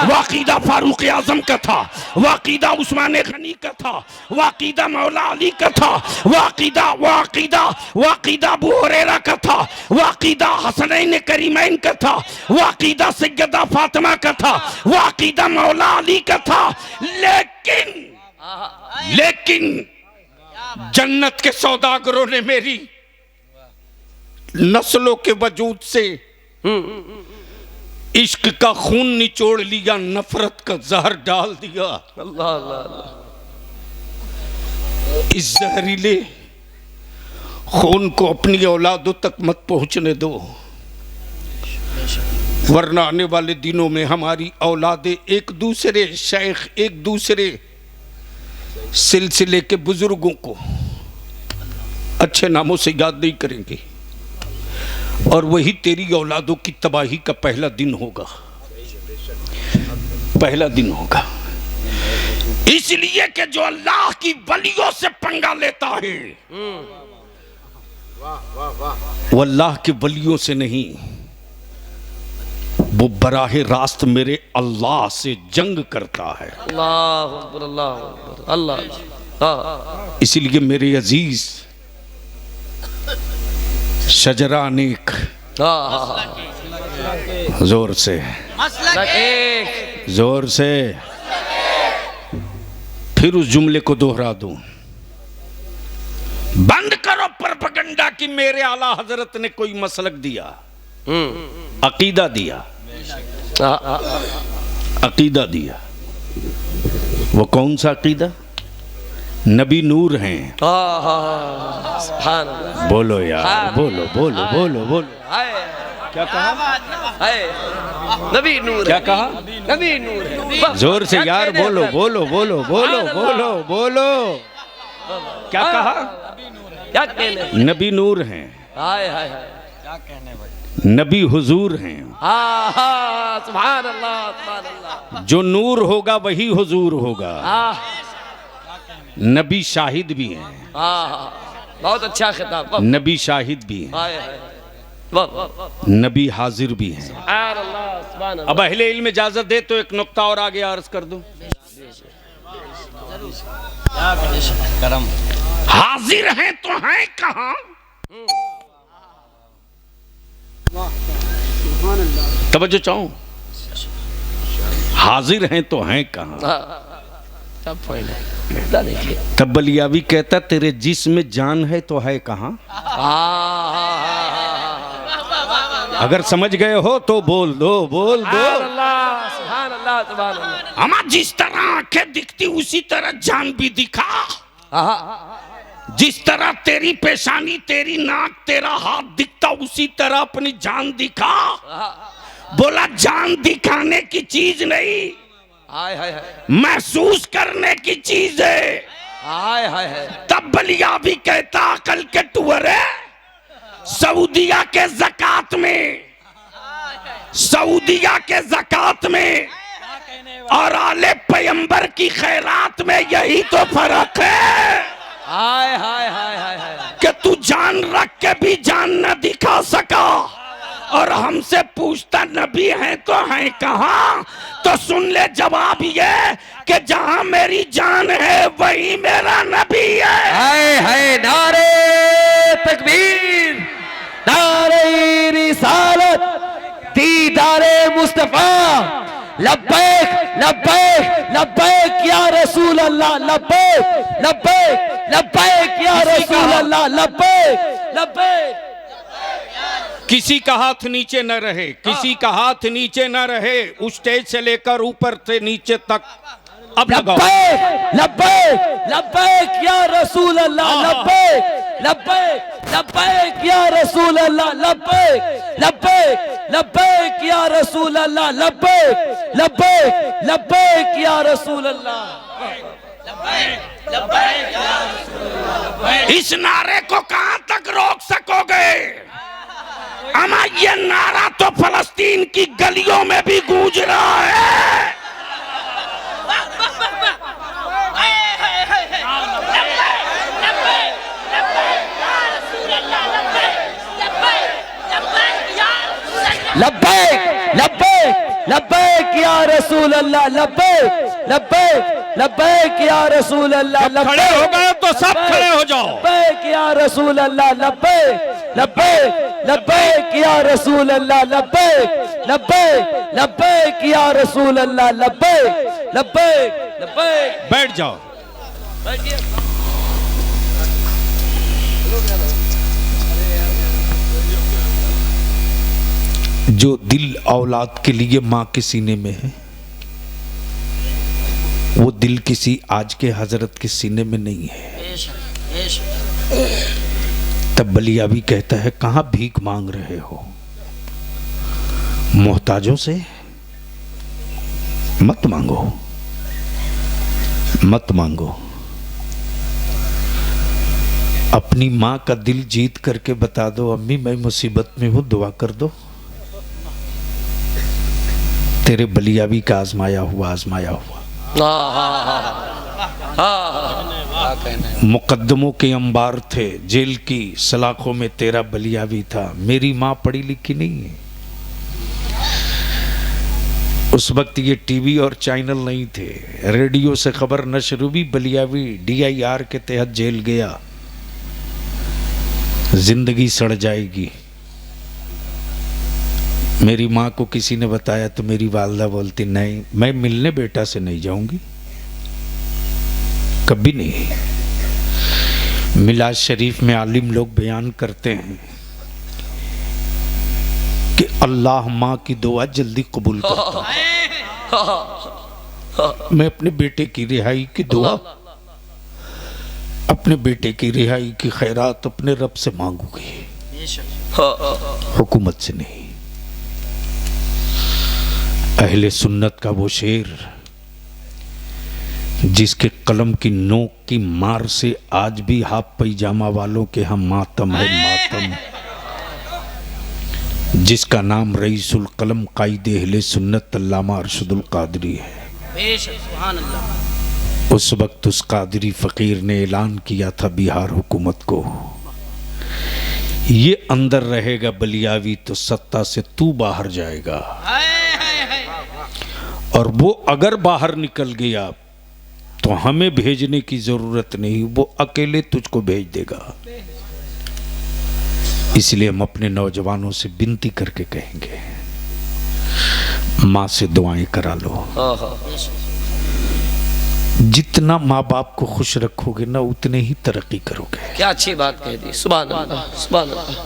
वो अकीदा फारूक आजम का था, वो अकीदा उस्मान गनी का था, वो अकीदा मौला अली का था, वो अकीदा अबू हुरैरा का था, वो अकीदा हसनैन करीमैन का था, वो अकीदा सैयदा फातिमा का था, वो अकीदा मौला अली का था। लेकिन जन्नत के सौदागरों ने मेरी नस्लों के वजूद से इश्क का खून निचोड़ लिया, नफरत का जहर डाल दिया। अल्लाह अल्लाह अल्लाह, इस जहरीले खून को अपनी औलादों तक मत पहुंचने दो, वरना आने वाले दिनों में हमारी औलादें एक दूसरे शेख, एक दूसरे सिलसिले के बुजुर्गों को अच्छे नामों से याद नहीं करेंगे, और वही तेरी औलादों की तबाही का पहला दिन होगा, पहला दिन होगा। इसलिए कि जो अल्लाह की वलियों से पंगा लेता है वो अल्लाह के वलियों से नहीं, वो बराहे रास्त मेरे अल्लाह से जंग करता है। अल्लाह अकबर, अल्लाह अकबर, अल्लाह। हाँ इसलिए मेरे अजीज शजरा अनेक, जोर से, जोर से, फिर उस जुमले को दोहरा दूं, बंद करो प्रोपगंडा कि मेरे आला हजरत ने कोई मसलक दिया, अकीदा दिया, अकीदा दिया। वो कौन सा अकीदा? नबी नूर हैं। सुभान अल्लाह। बोलो यार, बोलो बोलो बोलो बोलो। हाय क्या कहा? हाय नबी नूर। क्या कहा? नबी नूर है। जोर से यार बोलो बोलो बोलो बोलो बोलो बोलो। क्या कहा? क्या कहने? नबी नूर हैं। हाय हाय हाय। क्या कहने भाई? नबी हुजूर हैं। हाँ हाँ सुभान अल्लाह सुभान अल्लाह। जो नूर होगा वही हुजूर होगा। हाँ नबी शाहिद भी हैं। हाँ बहुत अच्छा खिताब। नबी शाहिद भी हैं। हाय हाय वाह वाह वाह। नबी हाजिर भी हैं। सुभान अल्लाह सुभान अल्लाह। अब अहले इल्म इजाजत दे तो एक नुक्ता और आगे अर्ज कर दूं। करम। हाजिर हैं तो हैं कहां? तवज्जो चाहूं। हाजिर हैं तो हैं कहां? सब पॉइंट है। देखिए तब बलियावी कहता तेरे जिस्म में जान है तो है कहां? अगर समझ गए हो तो बोल दो बोल दो। सुभान अल्लाह सुभान अल्लाह। हमारा जिस तरह आंखें दिखती उसी तरह जान भी दिखा। जिस तरह तेरी पेशानी तेरी नाक तेरा हाथ दिखता उसी तरह अपनी जान दिखा। बोला जान दिखाने की चीज नहीं, हाय हाय हाय महसूस करने की चीज है। हाय हाय हाय। तब बलिया भी कहता अकल के टुअरे सऊदिया के ज़कात में, सऊदिया के ज़कात में और आले पैगंबर की खैरात में यही तो फर्क है। हाय हाय हाय हाय हाय। कि तू जान रख के भी जान न दिखा सका और हमसे पूछता नबी है तो है कहां? तो सुन ले जवाब ये कि जहां मेरी जान है वही मेरा नबी है। हाय हाय नारे तकबीर, नारे रिसालत, दीदारे मुस्तफा, लब्बैक लब्बैक लब्बैक या रसूल अल्लाह, लब्बैक लब्बैक लब्बैक या रसूल अल्लाह, लब्बैक लब्बैक। किसी का हाथ नीचे न रहे, किसी का हाथ नीचे न रहे, उस स्टेज से लेकर ऊपर से नीचे तक। अब लगाओ लब्बैक लब्बैक लब्बैक या रसूल अल्लाह, लब्बैक लब्बैक लब्बैक या रसूल अल्लाह, लब्बैक लब्बैक लब्बैक या रसूल अल्लाह, लब्बैक लब्बैक लब्बैक या रसूल अल्लाह। इस नारे को कहां तक रोक सकोगे? अमा ये नारा तो फलस्तीन की गलियों में भी गूंज रहा है। लब्बैक लब्बैक लब्बैक या रसूल अल्लाह, लब्बैक लब्बैक लब्बैक या रसूल अल्लाह। खड़े हो गए तो सब खड़े हो जाओ। लब्बैक या रसूल अल्लाह, लब्बैक लब्बैक लब्बैक या रसूल अल्लाह, लब्बैक लब्बैक लब्बैक या रसूल अल्लाह, लब्बैक लब्बैक लब्बैक। बैठ जाओ। जो दिल औलाद के लिए माँ के सीने में है वो दिल किसी आज के हजरत के सीने में नहीं है। तब बलिया भी कहता है कहां भीख मांग रहे हो? मोहताजों से मत मांगो, मत मांगो। अपनी माँ का दिल जीत करके बता दो अम्मी मैं मुसीबत में हूं, दुआ कर दो। तेरे बलियावी का आजमाया हुआ मुकद्दमों के अंबार थे, जेल की सलाखों में तेरा बलियावी था। मेरी माँ पढ़ी लिखी नहीं है। उस वक्त ये टीवी और चैनल नहीं थे, रेडियो से खबर नशर हुई बलियावी DIR के तहत जेल गया, जिंदगी सड़ जाएगी। मेरी माँ को किसी ने बताया तो मेरी वालदा बोलती नहीं मैं मिलने बेटा से नहीं जाऊंगी, कभी नहीं। मिलाद शरीफ में आलिम लोग बयान करते हैं कि अल्लाह माँ की दुआ जल्दी कबूल करता है। मैं अपने बेटे की रिहाई की दुआ अपने बेटे की रिहाई की खैरात अपने रब से मांगोगे, हुकूमत से नहीं। अहले सुन्नत का वो शेर जिसके कलम की नोक की मार से आज भी हाफ पैजामा वालों के हम मातम है मातम, जिसका नाम रईसुल कलम कायदे अहले सुन्नत अल्लामा अरशदुल कादरी है। उस वक्त उस कादरी फकीर ने ऐलान किया था बिहार हुकूमत को, ये अंदर रहेगा बलियावी तो सत्ता से तू बाहर जाएगा, और वो अगर बाहर निकल गया तो हमें भेजने की जरूरत नहीं, वो अकेले तुझको भेज देगा। इसलिए हम अपने नौजवानों से विनती करके कहेंगे, माँ से दुआएं करा लो। जितना माँ बाप को खुश रखोगे ना उतने ही तरक्की करोगे। क्या अच्छी बात कह दी, सुभान अल्लाह सुभान अल्लाह।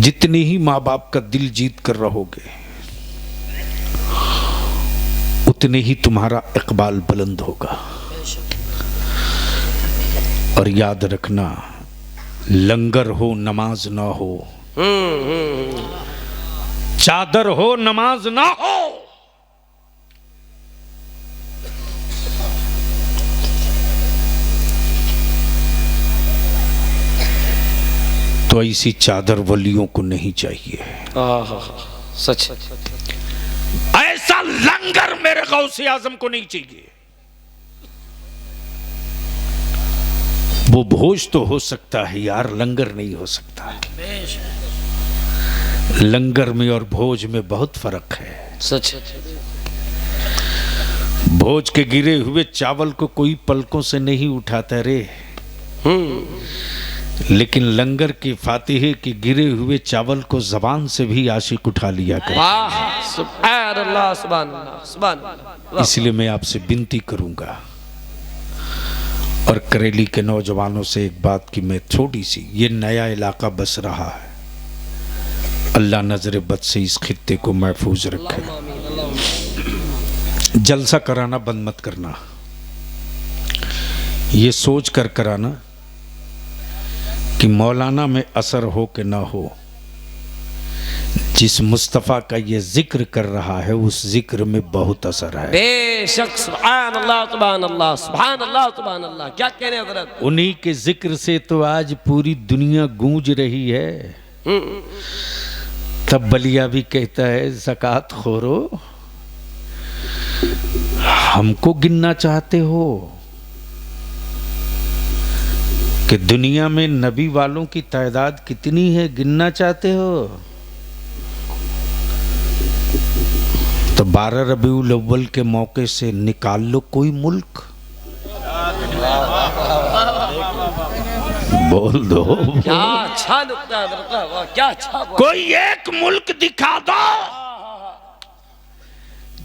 जितनी ही माँ बाप का दिल जीत कर रहोगे उतने ही तुम्हारा इकबाल बुलंद होगा। और याद रखना, लंगर हो नमाज ना हो, चादर हो नमाज ना हो, तो ऐसी चादर वलियों को नहीं चाहिए। सच। ऐसा लंगर मेरे गौसे आजम को नहीं चाहिए। वो भोज तो हो सकता है यार, लंगर नहीं हो सकता। लंगर में और भोज में बहुत फर्क है। सच। भोज के गिरे हुए चावल को कोई पलकों से नहीं उठाता रे, लेकिन लंगर के फातिहे के गिरे हुए चावल को जबान से भी आशिक उठा लिया कर। सुभान अल्लाह सुभान अल्लाह सुभान अल्लाह। इसलिए मैं आपसे विनती करूंगा और करेली के नौजवानों से एक बात की, मैं छोटी सी, ये नया इलाका बस रहा है, अल्लाह नजर बद से इस खित्ते को महफूज रखे। जलसा कराना बंद मत करना, ये सोच कर कराना कि मौलाना में असर हो कि ना हो, जिस मुस्तफ़ा का ये जिक्र कर रहा है उस जिक्र में बहुत असर है। बेशक सुभान अल्लाह सुभान अल्लाह सुभान अल्लाह सुभान अल्लाह। क्या कहने हजरत, उन्हीं के जिक्र से तो आज पूरी दुनिया गूंज रही है। तब बलिया भी कहता है, ज़कात खोरो हमको गिनना चाहते हो कि दुनिया में नबी वालों की तादाद कितनी है, गिनना चाहते हो? तो 12 रबीउल अव्वल के मौके से निकाल लो कोई मुल्क, बोल दो। क्या अच्छा नुक्ता है, क्या अच्छा। कोई एक मुल्क दिखा दो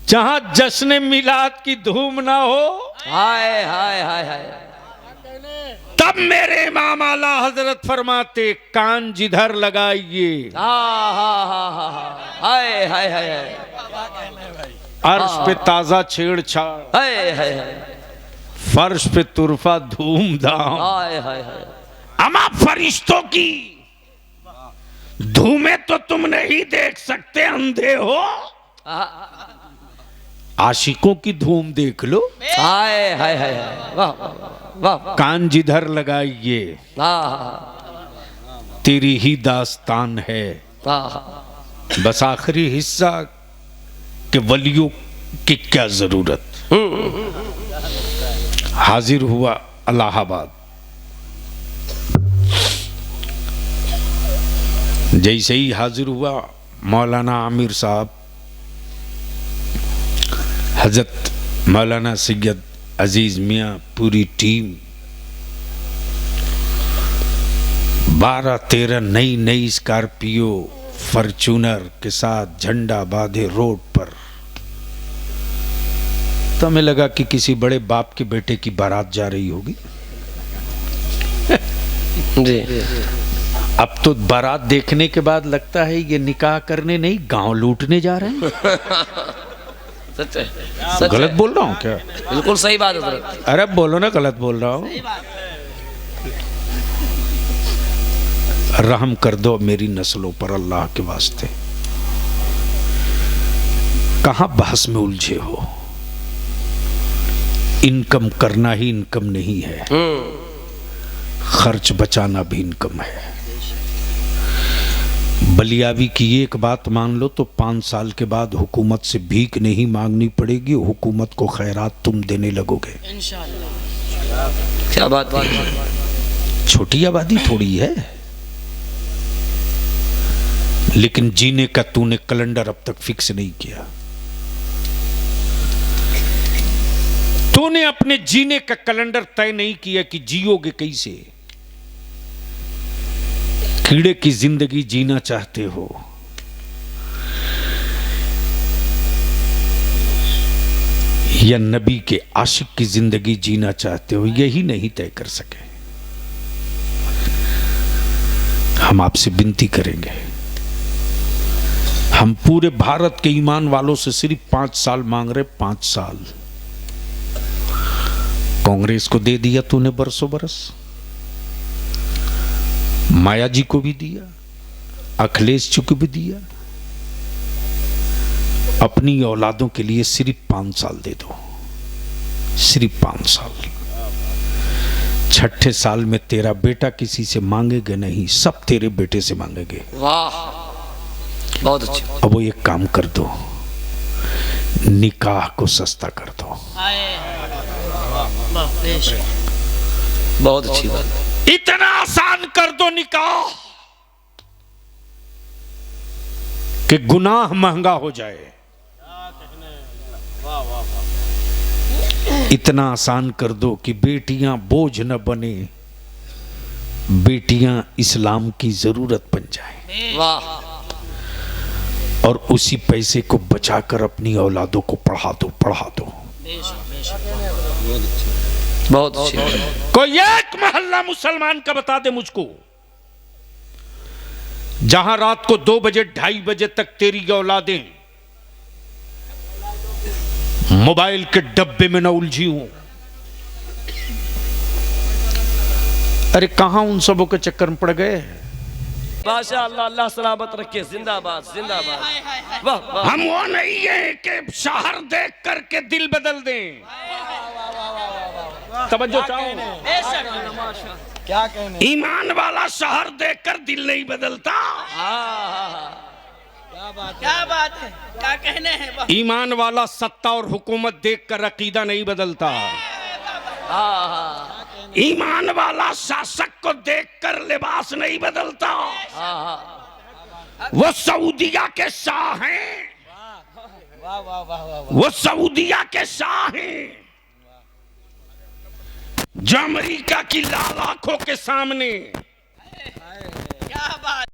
जहां जश्न मिलाद की धूम ना हो। हाय हाय हाय हाय। तब मेरे इमाम आला हजरत फरमाते, कान जिधर लगाइए, हाय हाय हाय, अर्श पे ताजा छेड़छाड़, हाय हाय हाय, फर्श पे तुरफा धूमधाम, हाय हाय हाय। अमा फरिश्तों की धूमें तो तुम नहीं देख सकते, अंधे हो। आशिकों की धूम देख लो। हाय हाय हाय, वाह वाह। कान जिधर लगाइए, तेरी ही दास्तान है। बस आखिरी हिस्सा के वलियों की क्या जरूरत। हाजिर हुआ इलाहाबाद, जैसे ही हाजिर हुआ मौलाना आमिर साहब, हजरत मौलाना सैयद अजीज मियाँ, पूरी टीम, 12-13 नई नई स्कॉर्पियो फॉर्च्यूनर के साथ झंडा बांधे रोड पर। तो हमें लगा कि किसी बड़े बाप के बेटे की बारात जा रही होगी। जी। अब तो बारात देखने के बाद लगता है ये निकाह करने नहीं, गांव लूटने जा रहे हैं। सच है, सच गलत है। बोल रहा हूँ क्या? बिल्कुल सही बात है हजरत। अरे बोलो ना, गलत बोल रहा हूँ। रहम कर दो मेरी नस्लों पर अल्लाह के वास्ते। कहां बहस में उलझे हो? इनकम करना ही इनकम नहीं है, खर्च बचाना भी इनकम है। बलियावी की एक बात मान लो तो 5 साल के बाद हुकूमत से भीख नहीं मांगनी पड़ेगी, हुकूमत को खैरात तुम देने लगोगे इंशाअल्लाह। क्या बात है, छोटी आबादी थोड़ी है, लेकिन जीने का तूने कैलेंडर अब तक फिक्स नहीं किया। तूने अपने जीने का कैलेंडर तय नहीं किया कि जियोगे कैसे। कीड़े की जिंदगी जीना चाहते हो या नबी के आशिक की जिंदगी जीना चाहते हो, यही नहीं तय कर सके। हम आपसे विनती करेंगे, हम पूरे भारत के ईमान वालों से सिर्फ 5 साल मांग रहे। 5 साल कांग्रेस को दे दिया तूने बरसों बरस, माया जी को भी दिया, अखिलेश जी को भी दिया। अपनी औलादों के लिए सिर्फ 5 साल दे दो, सिर्फ 5 साल। 6ठे साल में तेरा बेटा किसी से मांगेगा नहीं, सब तेरे बेटे से मांगेंगे। वाह, बहुत अच्छी। अब वो एक काम कर दो, निकाह को सस्ता कर दो। बहुत अच्छी बात। इतना आसान कर दो निकाह कि गुनाह महंगा हो जाए। इतना आसान कर दो कि बेटियां बोझ न बने, बेटियां इस्लाम की जरूरत बन जाए। वाह, और उसी पैसे को बचाकर अपनी औलादों को पढ़ा दो, पढ़ा दो। बहुत अच्छी। कोई एक मोहल्ला मुसलमान का बता दे मुझको, जहां रात को 2 बजे 2:30 बजे तक तेरी औलादें मोबाइल के डब्बे में न उलझी हूं। अरे कहां उन सबों के चक्कर में पड़ गए। माशाअल्लाह, अल्लाह सलामत रखे। जिंदाबाद, जिंदाबाद। वाह वाह। हम वो नहीं है कि शहर देख करके दिल बदल दें। तवज्जो चाहो, क्या कहने। ईमान वाला शहर देखकर दिल नहीं बदलता। क्या बात है, क्या कहने हैं। ईमान वाला सत्ता और हुकूमत देखकर अकीदा नहीं बदलता। ईमान वाला शासक को देखकर लिबास नहीं बदलता। वो सऊदिया के शाह हैं, वो सऊदिया के शाह हैं जो अमेरिका की लाल आंखों के सामने क्या बात।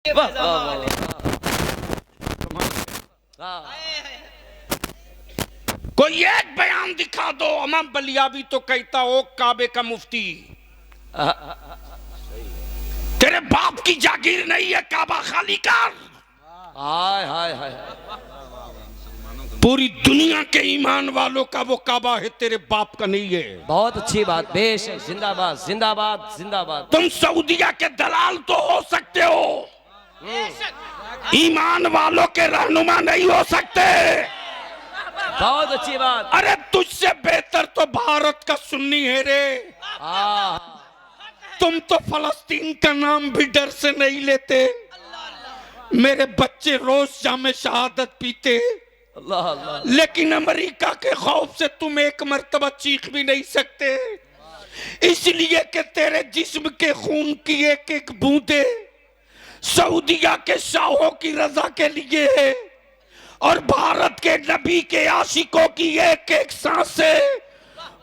वाह वाह वाह। कोई एक बयान दिखा दो। इमाम बलियावी तो कहता हो काबे का मुफ्ती, तेरे बाप की जागीर नहीं है काबा खाली कर। हाय हाय हाय। पूरी दुनिया के ईमान वालों का वो काबा है, तेरे बाप का नहीं है। बहुत अच्छी बात, बेशक। जिंदाबाद, जिंदाबाद, जिंदाबाद। तुम सऊदिया के दलाल तो हो सकते हो, ईमान वालों के रहनुमा नहीं हो सकते। बहुत अच्छी बात। अरे तुझसे बेहतर तो भारत का सुन्नी है रे। तुम तो फलस्तीन का नाम भी डर से नहीं लेते। मेरे बच्चे रोज जामे शहादत पीते, अल्लाह अल्लाह। लेकिन अमेरिका के खौफ से तुम एक मर्तबा चीख भी नहीं सकते। इसलिए कि तेरे जिस्म के खून की एक एक बूंदे सऊदिया के शाहों की रजा के लिए है और भारत के नबी के आशिकों की एक एक सांसें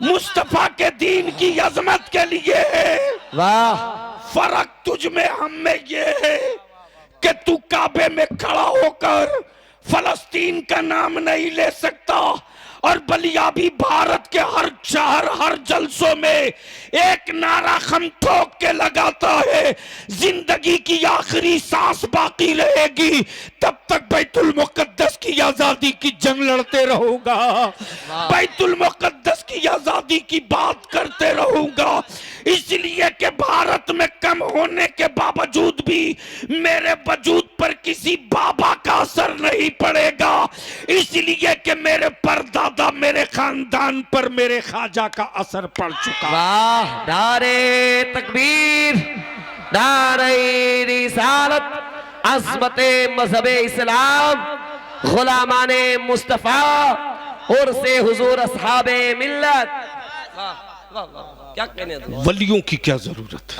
मुस्तफा के दीन की अजमत के लिए है। वाह। फर्क तुझ में हम में ये है कि तू काबे में खड़ा होकर फलस्तीन का नाम नहीं ले सकता और बलिया भी भारत के हर शहर हर जलसों में एक नारा खम ठोक के लगाता है, जिंदगी की आखिरी सांस बाकी रहेगी तब तक बैतुल मुकद्दस की आजादी की जंग लड़ते रहूंगा, बैतुल मुकद्दस की आजादी की बात करते रहूंगा। इसलिए कि भारत में कम होने के बावजूद भी मेरे वजूद पर किसी बाबा का असर नहीं पड़ेगा, इसलिए कि मेरे परदादा मेरे खानदान पर मेरे खाजा का असर पड़ चुका। वाह। नारे तकबीर, नारे रिसालत, अज़मते मज़हबे इस्लाम, गुलामाने मुस्तफा और से हुजूर अस्हाबे मिल्लत। वाह वाह वाह, क्या कहने दो। वलियों की क्या जरूरत है,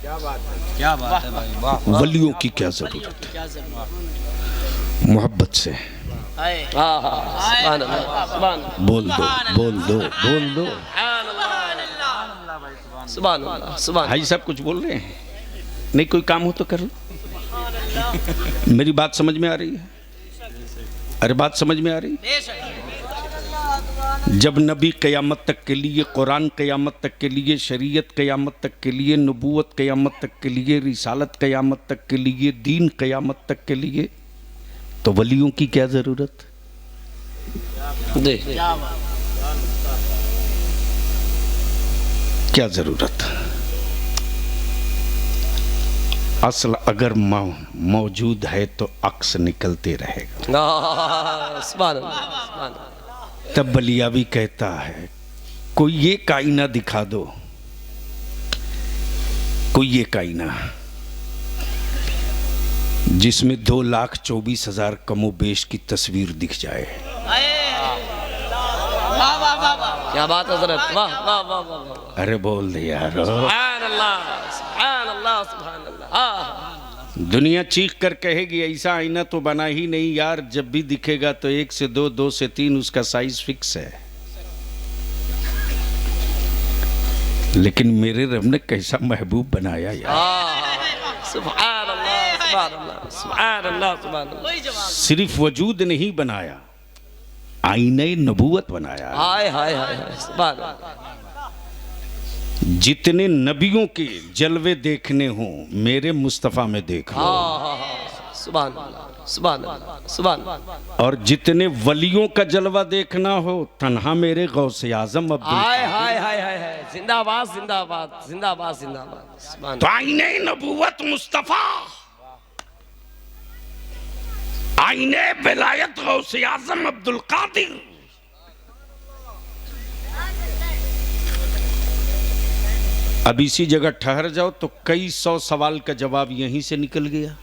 क्या बात है भाई, वाह। वलियों की क्या जरूरत है, मोहब्बत से बोल दो बोल दो बोल दो। सुभान अल्लाह, सुभान। भाई सब कुछ बोल रहे हैं, नहीं कोई काम हो तो कर लो। मेरी बात समझ में आ रही है? अरे बात समझ में आ रही है? जब नबी क़यामत तक के लिए, कुरान क़यामत तक के लिए, शरीयत क़यामत तक के लिए, नबूवत क़यामत तक के लिए, रिसालत क़यामत तक के लिए, दीन क़यामत तक के लिए, तो वलियों की क्या जरूरत? क्या जरूरत? असल अगर मौजूद है तो अक्स निकलते रहेगा। सुभान अल्लाह, सुभान अल्लाह। तब बलियावी कहता है कोई एक आईना दिखा दो, कोई एक आईना जिसमें 2,24,000 कमोबेश की तस्वीर दिख जाए। क्या बात है हज़रत, वाह वाह वाह वाह। अरे बोल दे यार। सुभान अल्लाह, सुभान अल्लाह, सुभान अल्लाह। दुनिया चीख कर कहेगी ऐसा आईना तो बना ही नहीं यार, जब भी दिखेगा तो 1 से 2, 2 से 3 उसका साइज फिक्स है। लेकिन मेरे रब ने कैसा महबूब बनाया यार। सुभान अल्लाह, सुभान अल्लाह, सुभान अल्लाह, सुभान अल्लाह। सिर्फ वजूद नहीं बनाया, आईने नबूवत बनाया। हाय हाय हाय हाय, सुभान अल्लाह। जितने नबियों के जलवे देखने हों मेरे मुस्तफ़ा में देख लो। सुभान अल्लाह, सुभान अल्लाह, सुभान अल्लाह। और जितने वलियों का जलवा देखना हो तन्हा मेरे गौसे आजम अब्दुल। हाय हाय हाय हाय हाय, जिंदाबाद जिंदाबाद जिंदाबाद जिंदाबाद। सुभान तो आईने नबूवत मुस्तफ़ा, आईने विलायत गौसे आजम अब्दुल कादिर। अब इसी जगह ठहर जाओ तो कई 100 सवाल का जवाब यहीं से निकल गया।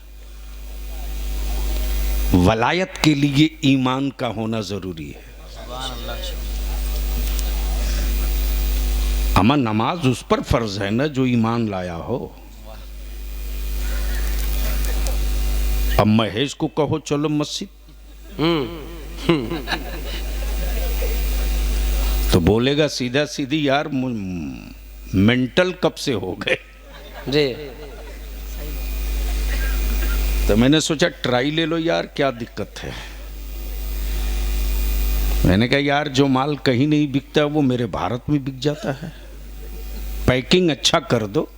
वलायत के लिए ईमान का होना जरूरी है। अमा नमाज उस पर फर्ज है ना जो ईमान लाया हो। अब महेश को कहो चलो मस्जिद, तो बोलेगा सीधा सीधी यार मेंटल कब से हो गए जी। तो मैंने सोचा ट्राई ले लो यार, क्या दिक्कत है। मैंने कहा यार जो माल कहीं नहीं बिकता वो मेरे भारत में बिक जाता है, पैकिंग अच्छा कर दो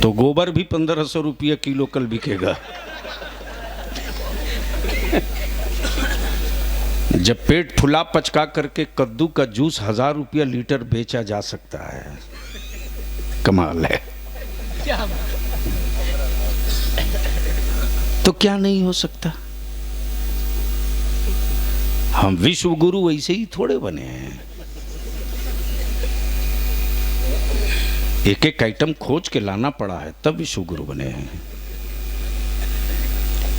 तो गोबर भी 1500 रुपया किलो कल बिकेगा। जब पेट फुला पचका करके कद्दू का जूस 1000 रुपया लीटर बेचा जा सकता है, कमाल है। तो क्या नहीं हो सकता। हम विश्व गुरु ऐसे ही थोड़े बने हैं, एक एक आइटम खोज के लाना पड़ा है तब विश्व गुरु बने हैं।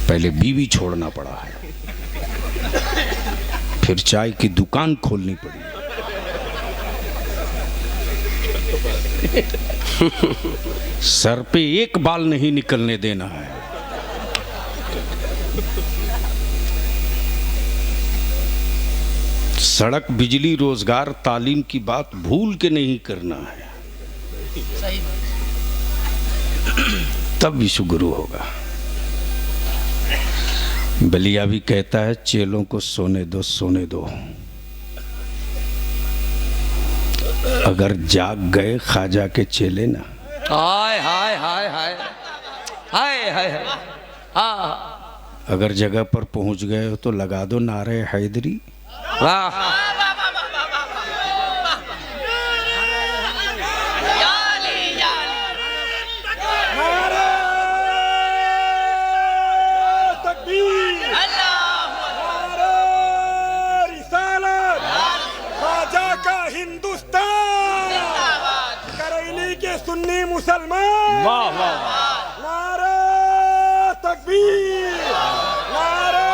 पहले बीवी छोड़ना पड़ा है, फिर चाय की दुकान खोलनी पड़ी, सर पे एक बाल नहीं निकलने देना है। सड़क, बिजली, रोजगार, तालीम की बात भूल के नहीं करना है, सही तब विश्व गुरु होगा। बलिया भी कहता है चेलों को सोने दो सोने दो, अगर जाग गए ख्वाजा के चेले ना। हाय हाय हाय हाय हाय हाय हाय। हाँ, अगर जगह पर पहुंच गए हो तो लगा दो नारे हैदरी। वाह, नारे तकबीर, नारे रिसालत, ख्वाजा का हिंदुस्तान, करेली के सुन्नी मुसलमान। वाह वाह। नारे तकबीर, नारे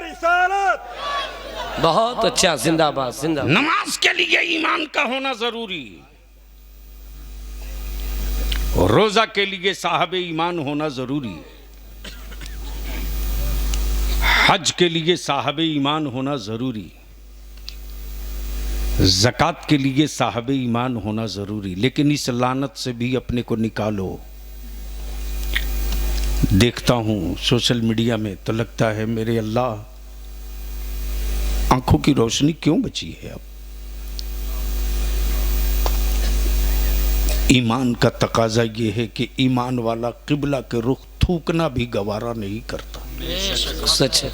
रिसालत। बहुत अच्छा, जिंदाबाद जिंदाबाद। नमाज के लिए ईमान का होना जरूरी, और रोजा के लिए साहब ईमान होना जरूरी, हज के लिए साहब ईमान होना जरूरी, ज़कात के लिए साहब ईमान होना जरूरी। लेकिन इस लानत से भी अपने को निकालो। देखता हूं सोशल मीडिया में तो लगता है मेरे अल्लाह, आंखों की रोशनी क्यों बची है अब? ईमान का तकाजा ये है कि ईमान वाला किबला के रुख थूकना भी गवारा नहीं करता। सच है।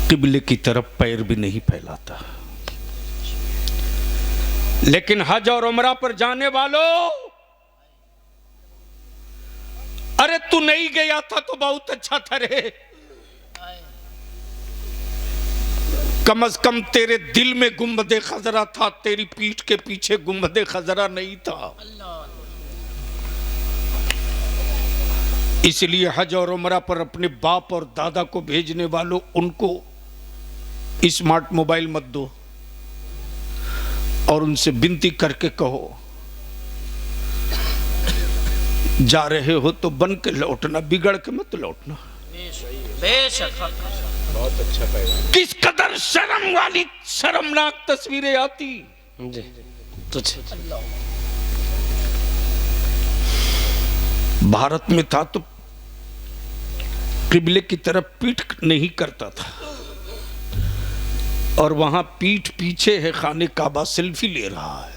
किबले की तरफ पैर भी नहीं फैलाता। लेकिन हज और उमरा पर जाने वालों, अरे तू नहीं गया था तो बहुत अच्छा था रे। कम से कम तेरे दिल में गुंबदे खजरा था, तेरी पीठ के पीछे गुंबदे खजरा नहीं था। इसलिए हज और उमरा पर अपने बाप और दादा को भेजने वालों, उनको स्मार्ट मोबाइल मत दो और उनसे विनती करके कहो जा रहे हो तो बन के लौटना, बिगड़ के मत लौटना। बेशक बहुत अच्छा पैगाम। किस कदर शर्म वाली शर्मनाक तस्वीरें आती। जी, सच है। भारत में था तो किबले की तरफ पीठ नहीं करता था, और वहां पीठ पीछे है खाने काबा, सेल्फी ले रहा है।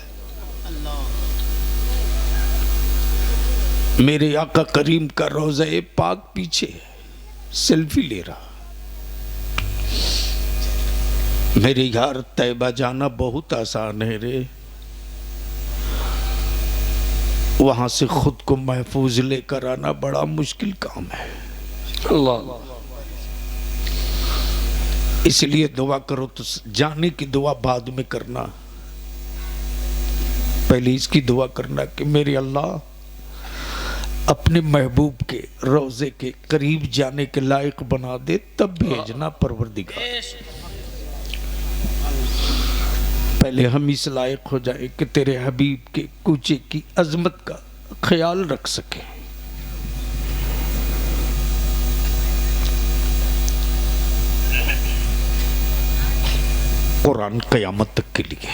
मेरे आका करीम का रोज़े पाक पीछे है, सेल्फी ले रहा। मेरे यार तैबा जाना बहुत आसान है रे, वहां से खुद को महफूज लेकर आना बड़ा मुश्किल काम है। अल्लाह। इसलिए दुआ करो तो जाने की दुआ बाद में करना, पहले इसकी दुआ करना कि मेरे अल्लाह अपने महबूब के रोजे के करीब जाने के लायक बना दे, तब भेजना परवरदिगार। पहले हम इस लायक हो जाए कि तेरे हबीब के कूचे की अजमत का ख्याल रख सके। कुरान क़यामत तक के लिए,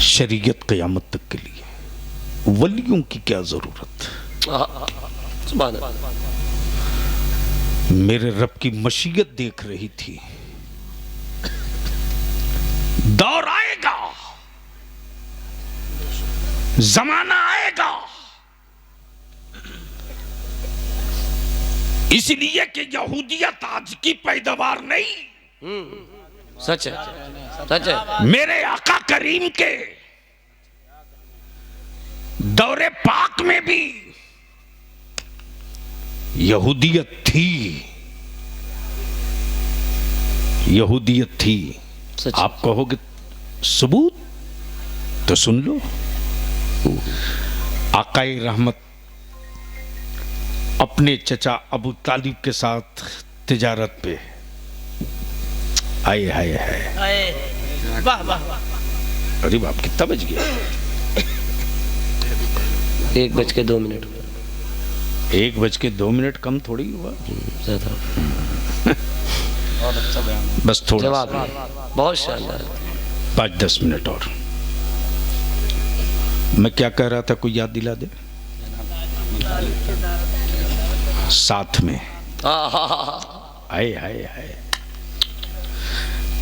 शरीयत क़यामत तक के लिए, वलियों की क्या जरूरत। सुभान अल्लाह। मेरे रब की मशीयत देख रही थी। दौर आएगा, जमाना आएगा, इसलिए कि यहूदियत आज की पैदावार नहीं। सच है, सच है। मेरे आका करीम के दौरे पाक में भी यहूदियत थी, यहूदियत थी। आप कहोगे सबूत, तो सुन लो। आकाए रहमत अपने चचा अबू तालिब के साथ तिजारत पे, आए हाय हाय, आए वाह वाह वाह। अरे बाप कितना बज गया? 1:02। 1:02 कम थोड़ी हुआ, ज्यादा। बहुत अच्छा बयान है। बस थोड़ा जवाब सा, बहुत शानदार। 5-10 मिनट और। मैं क्या कह रहा था, कोई याद दिला दे। साथ में आए हाय हाय,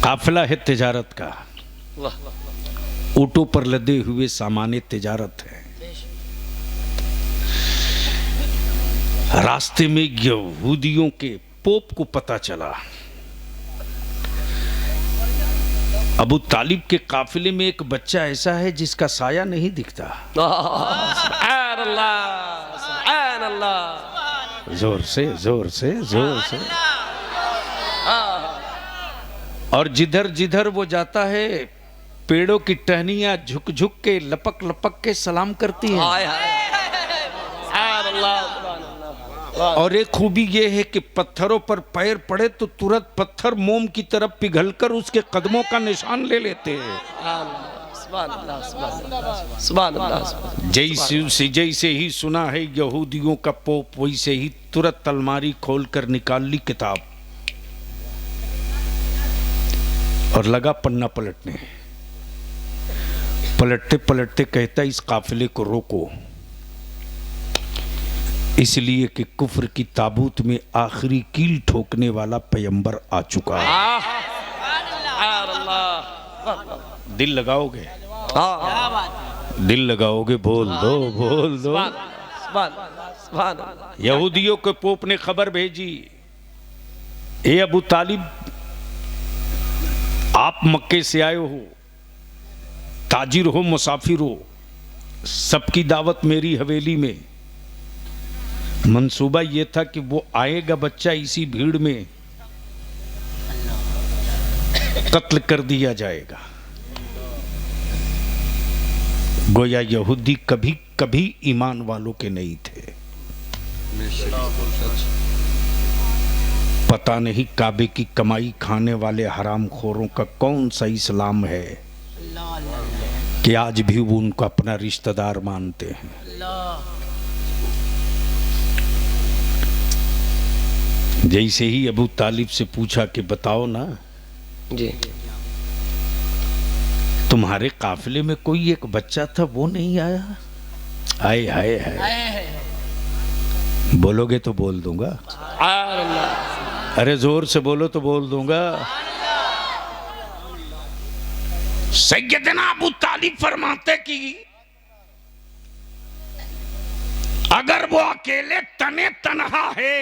काफिला है तिजारत का, वाह ऊँटों पर लदे हुए सामान्य तिजारत है। रास्ते में यहूदियों के पोप को पता चला अबू तालिब के काफिले में एक बच्चा ऐसा है जिसका साया नहीं दिखता। सुभान अल्लाह, सुभान अल्लाह। जोर से जोर से जोर से। और जिधर जिधर वो जाता है पेड़ों की टहनियां झुक झुक के लपक लपक के सलाम करती हैं। हाय हाय, सुभान अल्लाह, सुभान अल्लाह। और एक खूबी ये है कि पत्थरों पर पैर पड़े तो तुरंत पत्थर मोम की तरफ पिघलकर उसके कदमों का निशान ले लेते हैं। सुभान अल्लाह, सुभान अल्लाह, सुभान अल्लाह। जैसे ही सुना है यहूदियों का पोप, वैसे ही तुरंत अलमारी खोलकर निकाल ली किताब और लगा पन्ना पलटने। पलटते पलटते कहता, इस काफिले को रोको, इसलिए कि कुफ्र की ताबूत में आखिरी कील ठोकने वाला पैगंबर आ चुका है। दिल लगाओगे, दिल लगाओगे, बोल दो बोल दो। यहूदियों के पोप ने खबर भेजी, ए अबू तालिब, आप मक्के से आए हो, ताजिर हो, मुसाफिर हो, सबकी दावत मेरी हवेली में। मंसूबा ये था कि वो आएगा बच्चा, इसी भीड़ में कत्ल कर दिया जाएगा। गोया यहूदी कभी कभी ईमान वालों के नहीं थे। पता नहीं काबे की कमाई खाने वाले हरामखोरों का कौन सा इस्लाम है कि आज भी वो उनको अपना रिश्तेदार मानते हैं। जैसे ही अबू तालिब से पूछा कि बताओ ना जी, तुम्हारे काफिले में कोई एक बच्चा था, वो नहीं आया? आए हाय हाय, बोलोगे तो बोल दूंगा। अरे जोर से बोलो तो बोल दूंगा। सैयदना अबू तालिब फरमाते कि अगर वो अकेले तने तनहा है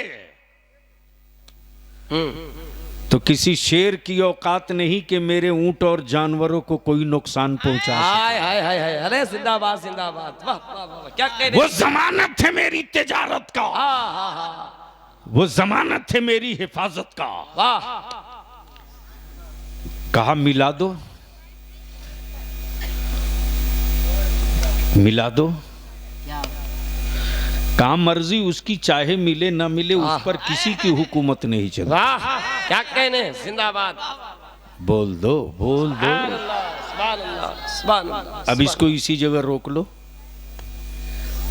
तो किसी शेर की औकात नहीं कि मेरे ऊंट और जानवरों को कोई नुकसान पहुंचा हाय हाय हाय हाय, अरे जिंदाबाद जिंदाबाद, वाह वाह वाह, क्या कह रहे। वो जमानत है मेरी तिजारत का, वो जमानत है मेरी हिफाजत का। वाह, कहा मिला दो, मिला दो, काम मर्जी उसकी, चाहे मिले ना मिले, उस पर किसी की हुकूमत नहीं चलती। वाह, क्या कहने, जिंदाबाद। बोल दो बोल दो। सुभान अल्लाह, सुभान अल्लाह। अब इसको इसी जगह रोक लो।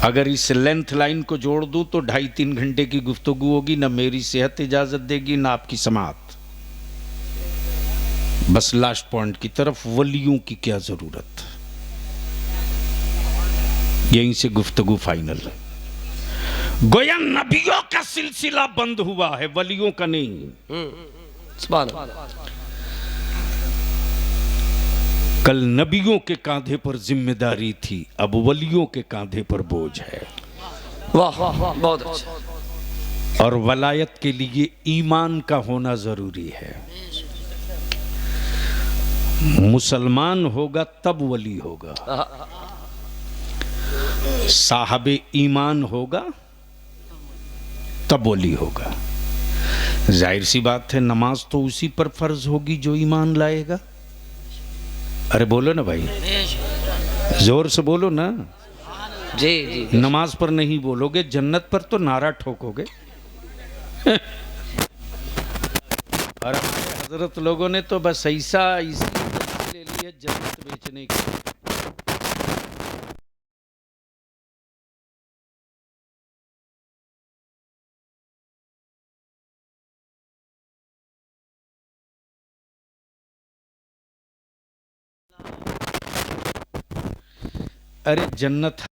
अगर इस लेंथ लाइन को जोड़ दूं तो 2.5-3 घंटे की गुफ्तगू होगी, ना मेरी सेहत इजाजत देगी ना आपकी समाअत। बस लास्ट पॉइंट की तरफ, वलियों की क्या जरूरत, यहीं से गुफ्तगू फाइनल। गोया नबियों का सिलसिला बंद हुआ है, वलियों का नहीं। सुभान अल्लाह। कल नबियों के कांधे पर जिम्मेदारी थी, अब वलियों के कांधे पर बोझ है। वाह वाह वाह, बहुत अच्छा। और वलायत के लिए ईमान का होना जरूरी है। मुसलमान होगा तब वली होगा, साहबे ईमान होगा तब वली होगा। जाहिर सी बात है, नमाज तो उसी पर फर्ज होगी जो ईमान लाएगा। अरे बोलो ना भाई, जोर से बोलो ना। जी जी, नमाज पर नहीं बोलोगे, जन्नत पर तो नारा ठोकोगे। और हमारे हजरत लोगों ने तो बस ऐसा इसी ले ली है जन्नत बेचने की। अरे जन्नत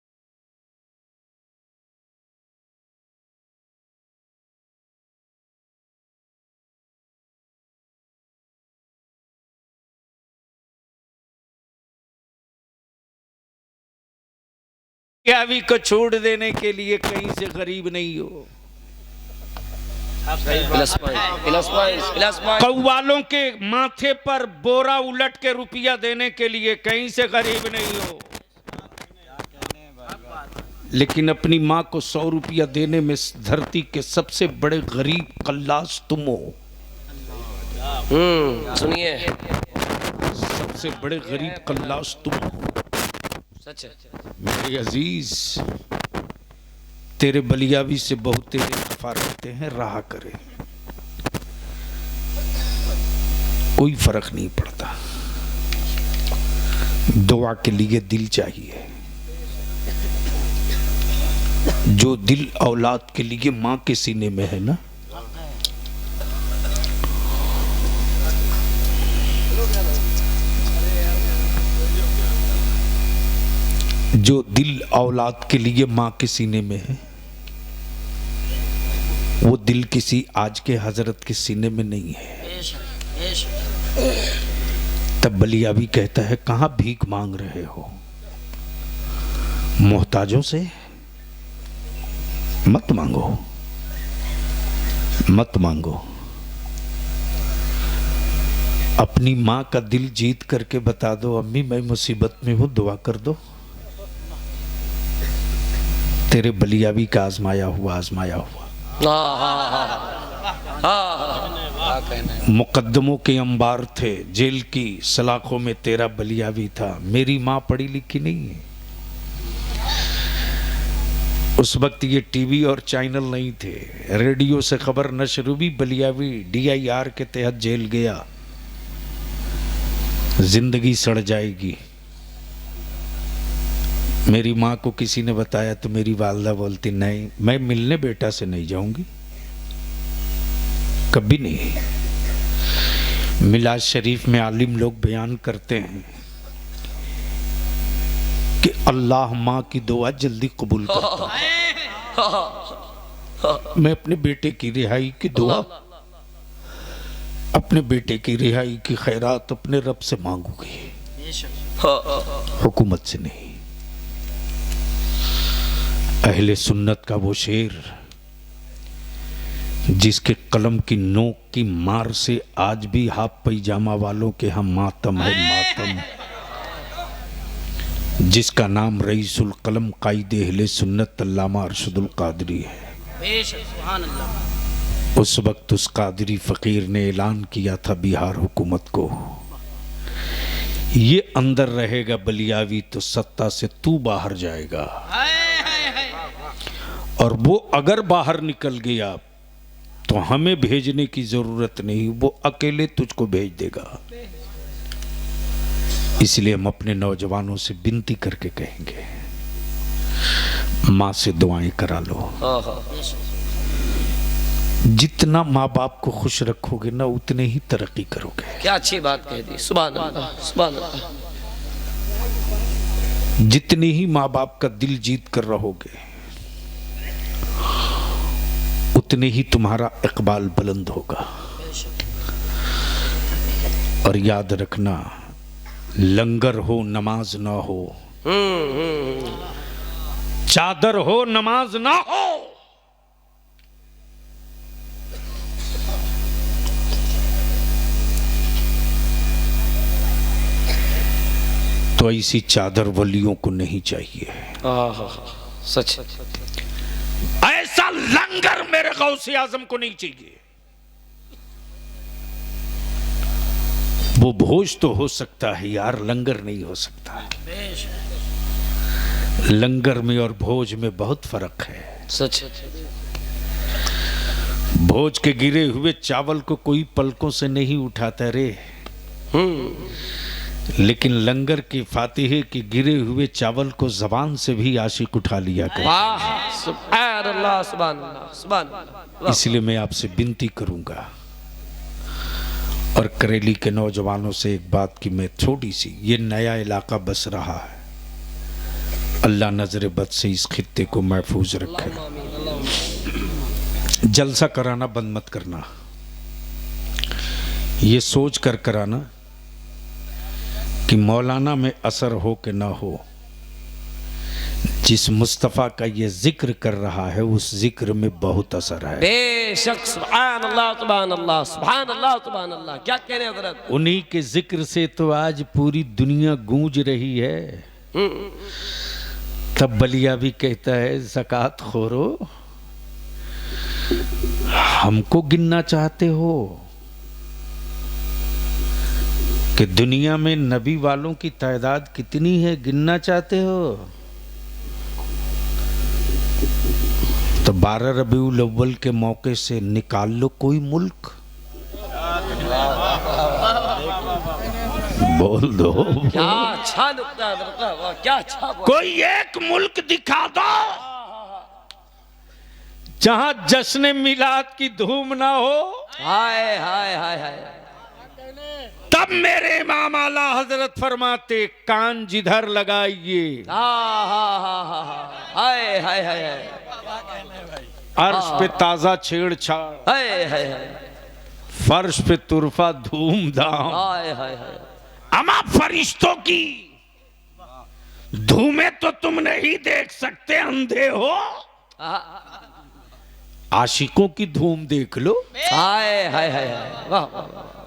दुनियावी को छोड़ देने के लिए कहीं से गरीब नहीं हो। कौवालों के माथे पर बोरा उलट के रुपया देने के लिए कहीं से गरीब नहीं हो, लेकिन अपनी माँ को 100 रुपया देने में धरती के सबसे बड़े गरीब कल्लास तुम हो। सुनिए, सबसे बड़े गरीब कल्लास तुम हो। सच है मेरे अजीज, तेरे बलियावी से बहुत तेरे खफा रहते हैं, रहा करे, कोई फर्क नहीं पड़ता। दुआ के लिए दिल चाहिए, जो दिल औलाद के लिए मां के सीने में है ना, जो दिल औलाद के लिए मां के सीने में है, वो दिल किसी आज के हजरत के सीने में नहीं है। तब बलियावी कहता है, कहां भीख मांग रहे हो? मोहताजों से मत मांगो, मत मांगो। अपनी मां का दिल जीत करके बता दो, अम्मी मैं मुसीबत में हूं, दुआ कर दो। तेरे बलियावी का आजमाया हुआ मुकद्दमों के अंबार थे, जेल की सलाखों में तेरा बलियावी था। मेरी माँ पढ़ी लिखी नहीं है, उस वक्त ये टीवी और चैनल नहीं थे, रेडियो से खबर नशर हुई, बलियावी DIR के तहत जेल गया, जिंदगी सड़ जाएगी। मेरी माँ को किसी ने बताया तो मेरी वालदा बोलती, नहीं मैं मिलने बेटा से नहीं जाऊंगी, कभी नहीं। मिलाद शरीफ में आलिम लोग बयान करते हैं कि अल्लाह माँ की दुआ जल्दी कबूल करता है। मैं अपने बेटे की रिहाई की दुआ, अपने बेटे की रिहाई की खैरात अपने रब से मांगूंगी, हुकूमत से नहीं। अहले सुन्नत का वो शेर जिसके कलम की नोक की मार से आज भी हाफ पैजामा वालों के हम मातम है मातम, जिसका नाम रईसुल कलम कायदे अहले सुन्नत अल्लामा अरशदुल कादरी है। उस वक्त उस कादरी फकीर ने ऐलान किया था बिहार हुकूमत को, ये अंदर रहेगा बलियावी तो सत्ता से तू बाहर जाएगा, और वो अगर बाहर निकल गया तो हमें भेजने की जरूरत नहीं, वो अकेले तुझको भेज देगा। इसलिए हम अपने नौजवानों से विनती करके कहेंगे, माँ से दुआएं करा लो। जितना माँ बाप को खुश रखोगे ना, उतने ही तरक्की करोगे। क्या अच्छी बात कह दी, सुभान अल्लाह, सुभान अल्लाह। जितनी ही माँ बाप का दिल जीत कर रहोगे, उतने ही तुम्हारा इकबाल बुलंद होगा। और याद रखना, लंगर हो नमाज ना हो, चादर हो नमाज ना हो, तो ऐसी चादर वलियों को नहीं चाहिए। सच, ऐसा लंगर मेरे गौसे आजम को नहीं चाहिए। वो भोज तो हो सकता है यार, लंगर नहीं हो सकता है। लंगर में और भोज में बहुत फर्क है। सच। भोज के गिरे हुए चावल को कोई पलकों से नहीं उठाता रे, लेकिन लंगर की फातिहे के गिरे हुए चावल को जबान से भी आशिक उठा लिया कर। वाह सुभान अल्लाह, सुभान अल्लाह, सुभान अल्लाह। इसलिए मैं आपसे विनती करूंगा और करेली के नौजवानों से एक बात की, मैं छोटी सी, ये नया इलाका बस रहा है, अल्लाह नजर बद से इस खित्ते को महफूज रखे। जलसा कराना बंद मत करना, ये सोच कर कराना कि मौलाना में असर हो कि ना हो, जिस मुस्तफ़ा का ये जिक्र कर रहा है उस जिक्र में बहुत असर है। बेशक सुभान अल्लाह, सुभान अल्लाह, सुभान अल्लाह, सुभान अल्लाह। क्या कह रहे हैं हज़रत? उन्हीं के जिक्र से तो आज पूरी दुनिया गूंज रही है। तब बलिया भी कहता है, ज़कात खोरो हमको गिनना चाहते हो कि दुनिया में नबी वालों की तादाद कितनी है, गिनना चाहते हो? तो 12 रबीउल अव्वल के मौके से निकाल लो कोई मुल्क, बोल दो। क्या अच्छा नुक्ता है हज़रत, वाह क्या अच्छा। कोई एक मुल्क दिखा दो जहां जश्न मिलाद की धूम ना हो। हाय हाय हाय हाय। तब मेरे इमाम आला हजरत फरमाते, कान जिधर लगाइए, हाय हाय हाय हाय, अर्श पे ताजा छेड़छाड़, हाय हाय हाय, फर्श पे तुरफा धूमधाम, हाय हाय हाय। अमा फरिश्तों की धूमें तो तुम नहीं देख सकते, अंधे हो, आशिकों की धूम देख लो। हाय हाय हाय, वाह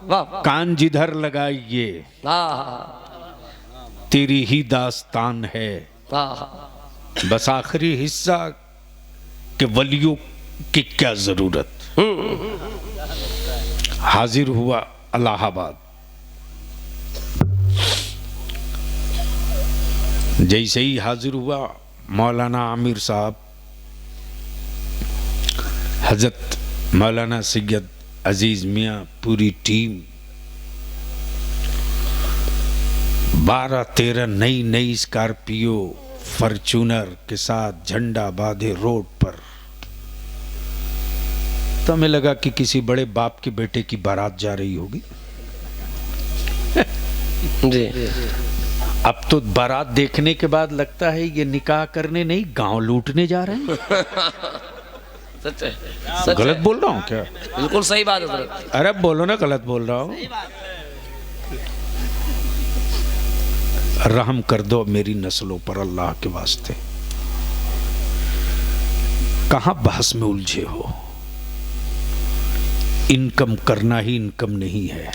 वाह। कान जिधर लगाइए, तेरी ही दास्तान है, बस आखिरी हिस्सा के वलियों की क्या जरूरत। हाजिर हुआ इलाहाबाद, जैसे ही हाजिर हुआ मौलाना आमिर साहब, हजरत मौलाना सैयद अजीज मियाँ, पूरी टीम, 12-13 नई स्कॉर्पियो फॉर्च्यूनर के साथ झंडा बांधे रोड पर। तो हमें लगा कि किसी बड़े बाप के बेटे की बारात जा रही होगी। जी। अब तो बारात देखने के बाद लगता है ये निकाह करने नहीं, गांव लूटने जा रहे हैं। सच है, सच गलत है। बोल रहा हूँ क्या? बिल्कुल सही बात है हज़रत। अरे बोलो ना, गलत बोल रहा हूँ। रहम कर दो मेरी नस्लों पर अल्लाह के वास्ते। कहां बहस में उलझे हो? इनकम करना ही इनकम नहीं है,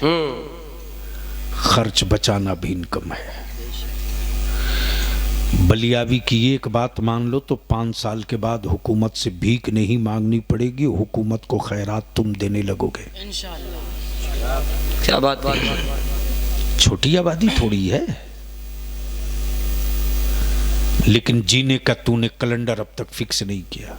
खर्च बचाना भी इनकम है। बलियावी की एक बात मान लो तो 5 साल के बाद हुकूमत से भीख नहीं मांगनी पड़ेगी, हुकूमत को खैरात तुम देने लगोगे। क्या बात। छोटी आबादी थोड़ी है, लेकिन जीने का तूने कैलेंडर अब तक फिक्स नहीं किया।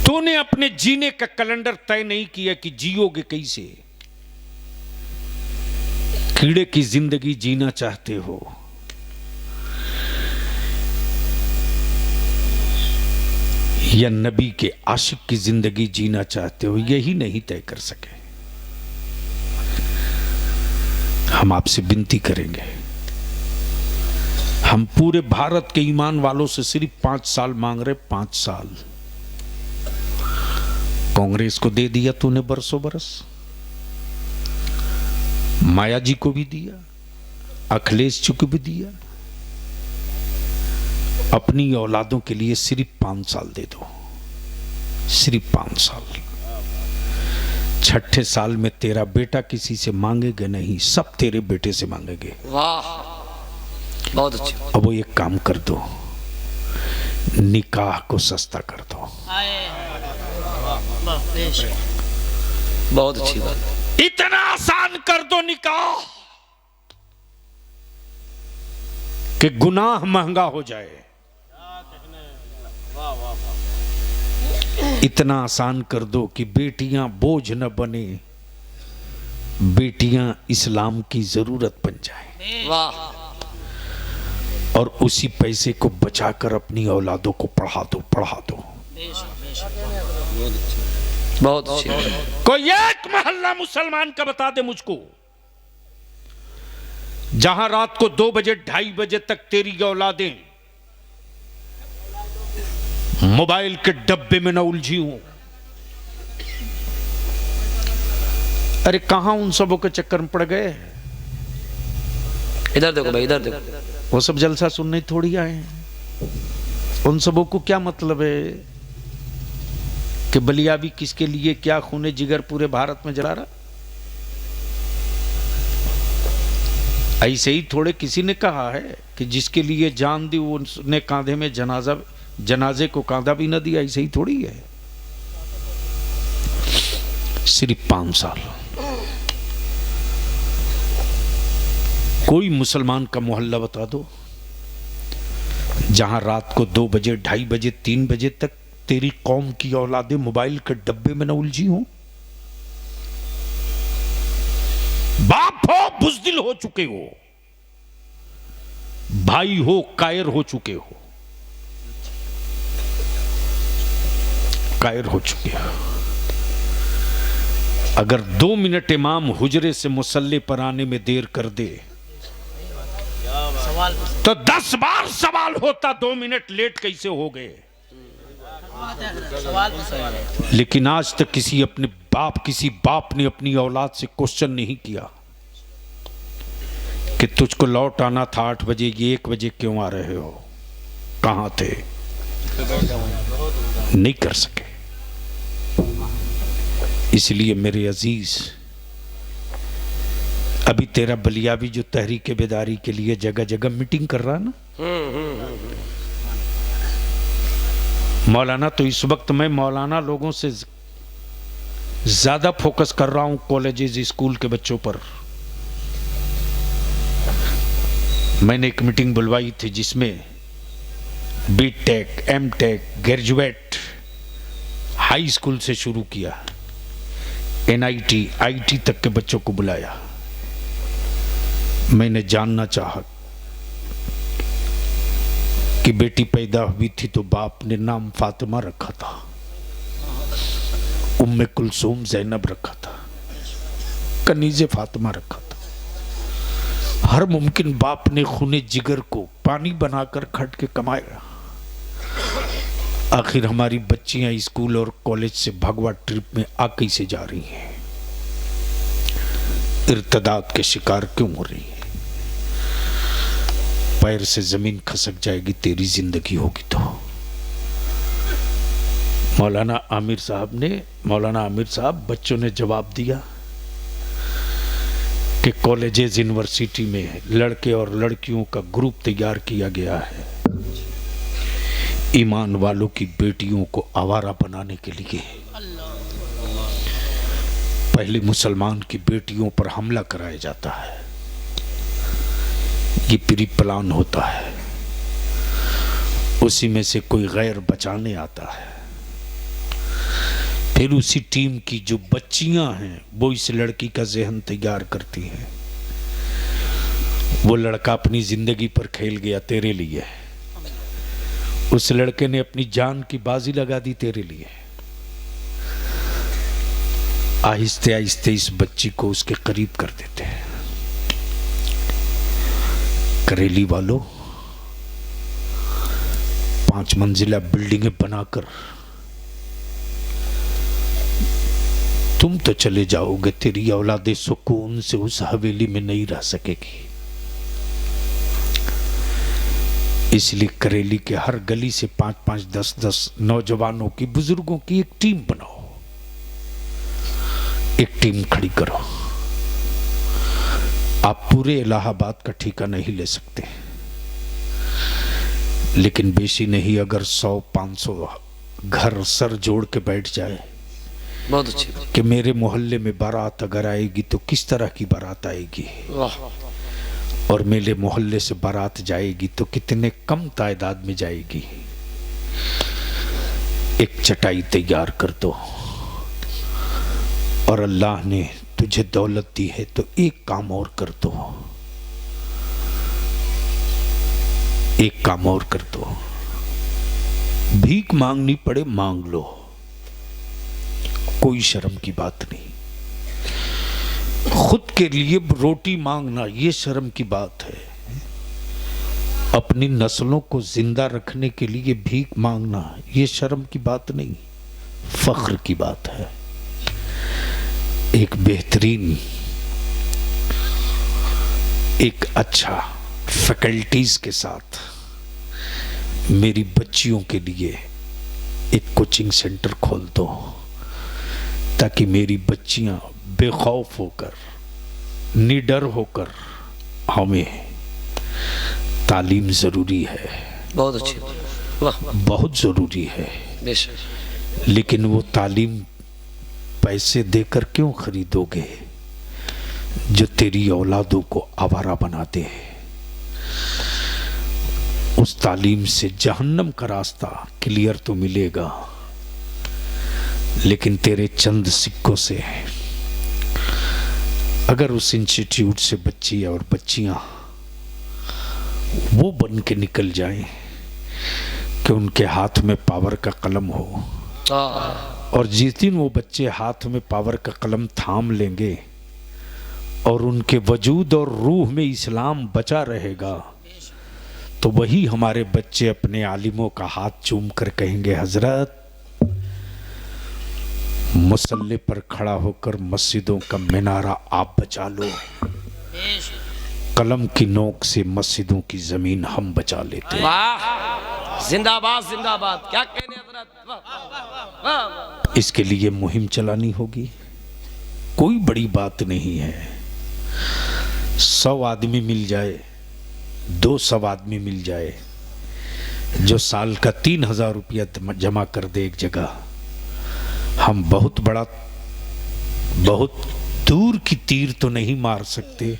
तूने अपने जीने का कैलेंडर तय नहीं किया कि जियोगे कैसे। कीड़े की जिंदगी जीना चाहते हो, या नबी के आशिक की जिंदगी जीना चाहते हो, यही नहीं तय कर सके। हम आपसे विनती करेंगे, हम पूरे भारत के ईमान वालों से सिर्फ 5 साल मांग रहे। 5 साल कांग्रेस को दे दिया तूने बरसों बरस, माया जी को भी दिया, अखिलेश जी को भी दिया। अपनी औलादों के लिए सिर्फ 5 साल दे दो, सिर्फ 5 साल। 6ठे साल में तेरा बेटा किसी से मांगेगा नहीं, सब तेरे बेटे से मांगेंगे। वाह, बहुत अच्छा। अब वो एक काम कर दो, निकाह को सस्ता कर दो। बहुत अच्छी बात। इतना आसान कर दो निकाह कि गुनाह महंगा हो जाए। इतना आसान कर दो कि बेटियां बोझ न बने, बेटियां इस्लाम की जरूरत बन जाएं। वाह। और उसी पैसे को बचाकर अपनी औलादों को पढ़ा दो, पढ़ा दो। बहुत अच्छी। कोई एक मोहल्ला मुसलमान का बता दे मुझको जहां रात को 2 बजे 2:30 बजे तक तेरी औलादें मोबाइल के डब्बे में न उलझी हूं। अरे कहां उन सबों के चक्कर में पड़ गए? इधर देखो भाई, इधर देखो। वो सब जलसा सुनने थोड़ी आए हैं। उन सबों को क्या मतलब है कि बलियाबी किसके लिए, क्या खूने जिगर पूरे भारत में जला रहा? ऐसे ही थोड़े किसी ने कहा है कि जिसके लिए जान दी उसने कांधे में जनाजे को कांधा भी न दिया। ऐसे ही थोड़ी है। सिर्फ 5 साल। कोई मुसलमान का मोहल्ला बता दो जहां रात को 2 बजे 2:30 बजे 3 बजे तक तेरी कौम की औलादें मोबाइल के डब्बे में न उलझी हो। बाप हो बुज़दिल हो चुके हो, भाई हो कायर हो चुके हो, कायर हो चुके हो। अगर 2 मिनट इमाम हुजरे से मुसल्ले पर आने में देर कर दे तो 10 बार सवाल होता 2 मिनट लेट कैसे हो गए। लेकिन आज तक किसी बाप ने अपनी औलाद से क्वेश्चन नहीं किया कि तुझको लौट आना था 8 बजे, ये 1 बजे क्यों आ रहे हो, कहां थे? नहीं कर सके। इसलिए मेरे अजीज, अभी तेरा बलियाबी जो तहरीक बेदारी के लिए जगह जगह मीटिंग कर रहा ना, मौलाना, तो इस वक्त मैं मौलाना लोगों से ज्यादा फोकस कर रहा हूं कॉलेजेस स्कूल के बच्चों पर। मैंने एक मीटिंग बुलवाई थी जिसमें BTech, MTech, graduate, high school से शुरू किया, एनआईटी, आईटी तक के बच्चों को बुलाया। मैंने जानना चाहा कि बेटी पैदा हुई थी तो बाप ने नाम फातिमा रखा था, उम्मे कुलसूम ज़ैनब रखा था, कनीज़े फातिमा रखा था। हर मुमकिन बाप ने खूने जिगर को पानी बनाकर खट के कमाया। आखिर हमारी बच्चियां स्कूल और कॉलेज से भगवा ट्रिप में आ कैसे जा रही हैं? इर्तदाद के शिकार क्यों हो रही है? पैर से जमीन खसक जाएगी तेरी जिंदगी होगी तो। मौलाना आमिर साहब बच्चों ने जवाब दिया कि कॉलेजेस यूनिवर्सिटी में लड़के और लड़कियों का ग्रुप तैयार किया गया है ईमान वालों की बेटियों को आवारा बनाने के लिए। पहले मुसलमान की बेटियों पर हमला कराया जाता है, ये प्री प्लान होता है, उसी में से कोई गैर बचाने आता है। फिर उसी टीम की जो बच्चियां हैं वो इस लड़की का ज़हन तैयार करती हैं। वो लड़का अपनी जिंदगी पर खेल गया तेरे लिए, उस लड़के ने अपनी जान की बाजी लगा दी तेरे लिए। आहिस्ते आहिस्ते इस बच्ची को उसके करीब कर देते हैं। करेली वालों, 5 मंजिला बिल्डिंगें बनाकर तुम तो चले जाओगे, तेरी औलादे सुकून से उस हवेली में नहीं रह सकेगी। इसलिए करेली के हर गली से 5-5, 10-10 नौजवानों की, बुजुर्गों की एक टीम बनाओ, एक टीम खड़ी करो। आप पूरे इलाहाबाद का ठेका नहीं ले सकते, लेकिन बेशी नहीं अगर 100-500 घर सर जोड़ के बैठ जाए, बहुत अच्छी, कि मेरे मोहल्ले में बारात अगर आएगी तो किस तरह की बारात आएगी, और मेरे मोहल्ले से बारात जाएगी तो कितने कम तादाद में जाएगी। एक चटाई तैयार कर दो, और अल्लाह ने तुझे दौलत दी है तो एक काम और कर दो, एक काम और कर दो। भीख मांगनी पड़े मांग लो, कोई शर्म की बात नहीं। खुद के लिए रोटी मांगना ये शर्म की बात है। अपनी नस्लों को जिंदा रखने के लिए भीख मांगना ये शर्म की बात नहीं, फख्र की बात है। एक बेहतरीन, एक अच्छा फैकल्टीज के साथ मेरी बच्चियों के लिए एक कोचिंग सेंटर खोल दो, ताकि मेरी बच्चियां बेखौफ होकर, निडर होकर, हमें तालीम जरूरी है, बहुत अच्छी, वाह, बहुत जरूरी है, बेशक। लेकिन वो तालीम पैसे देकर क्यों खरीदोगे जो तेरी औलादों को आवारा बना दे। उस तालीम से जहन्नम का रास्ता क्लियर तो मिलेगा, लेकिन तेरे चंद सिक्कों से अगर उस इंस्टीट्यूट से बच्ची और बच्चियां वो बन के निकल जाएं कि उनके हाथ में पावर का कलम हो, और जिस दिन वो बच्चे हाथ में पावर का कलम थाम लेंगे और उनके वजूद और रूह में इस्लाम बचा रहेगा, तो वही हमारे बच्चे अपने आलिमों का हाथ चूम कर कहेंगे, हजरत मुसल्ले पर खड़ा होकर मस्जिदों का मीनारा आप बचा लो, कलम की नोक से मस्जिदों की जमीन हम बचा लेते। वाह, जिंदाबाद जिंदाबाद, क्या कहने हजरत, वाह, वाह। इसके लिए मुहिम चलानी होगी, कोई बड़ी बात नहीं है। 100 आदमी मिल जाए, 200 आदमी मिल जाए, जो साल का 3000 रुपया जमा कर दे एक जगह, हम बहुत बड़ा, बहुत दूर की तीर तो नहीं मार सकते,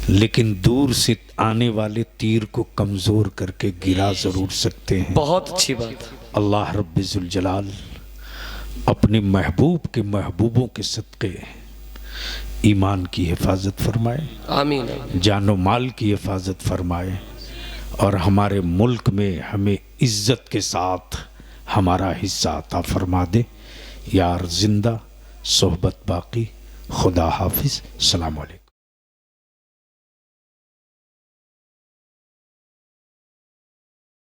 लेकिन दूर से आने वाले तीर को कमजोर करके गिरा जरूर सकते हैं। बहुत अच्छी बात। अल्लाह रब्बिजुल जलाल अपने महबूब के महबूबों के सदक़े ईमान की हिफाजत फरमाए, आमीन, जानो माल की हिफाजत फरमाए, और हमारे मुल्क में हमें इज्जत के साथ हमारा हिस्सा अता फरमा दे। यार जिंदा सोहबत बाकी, खुदा हाफिज, सलाम अलैकुम।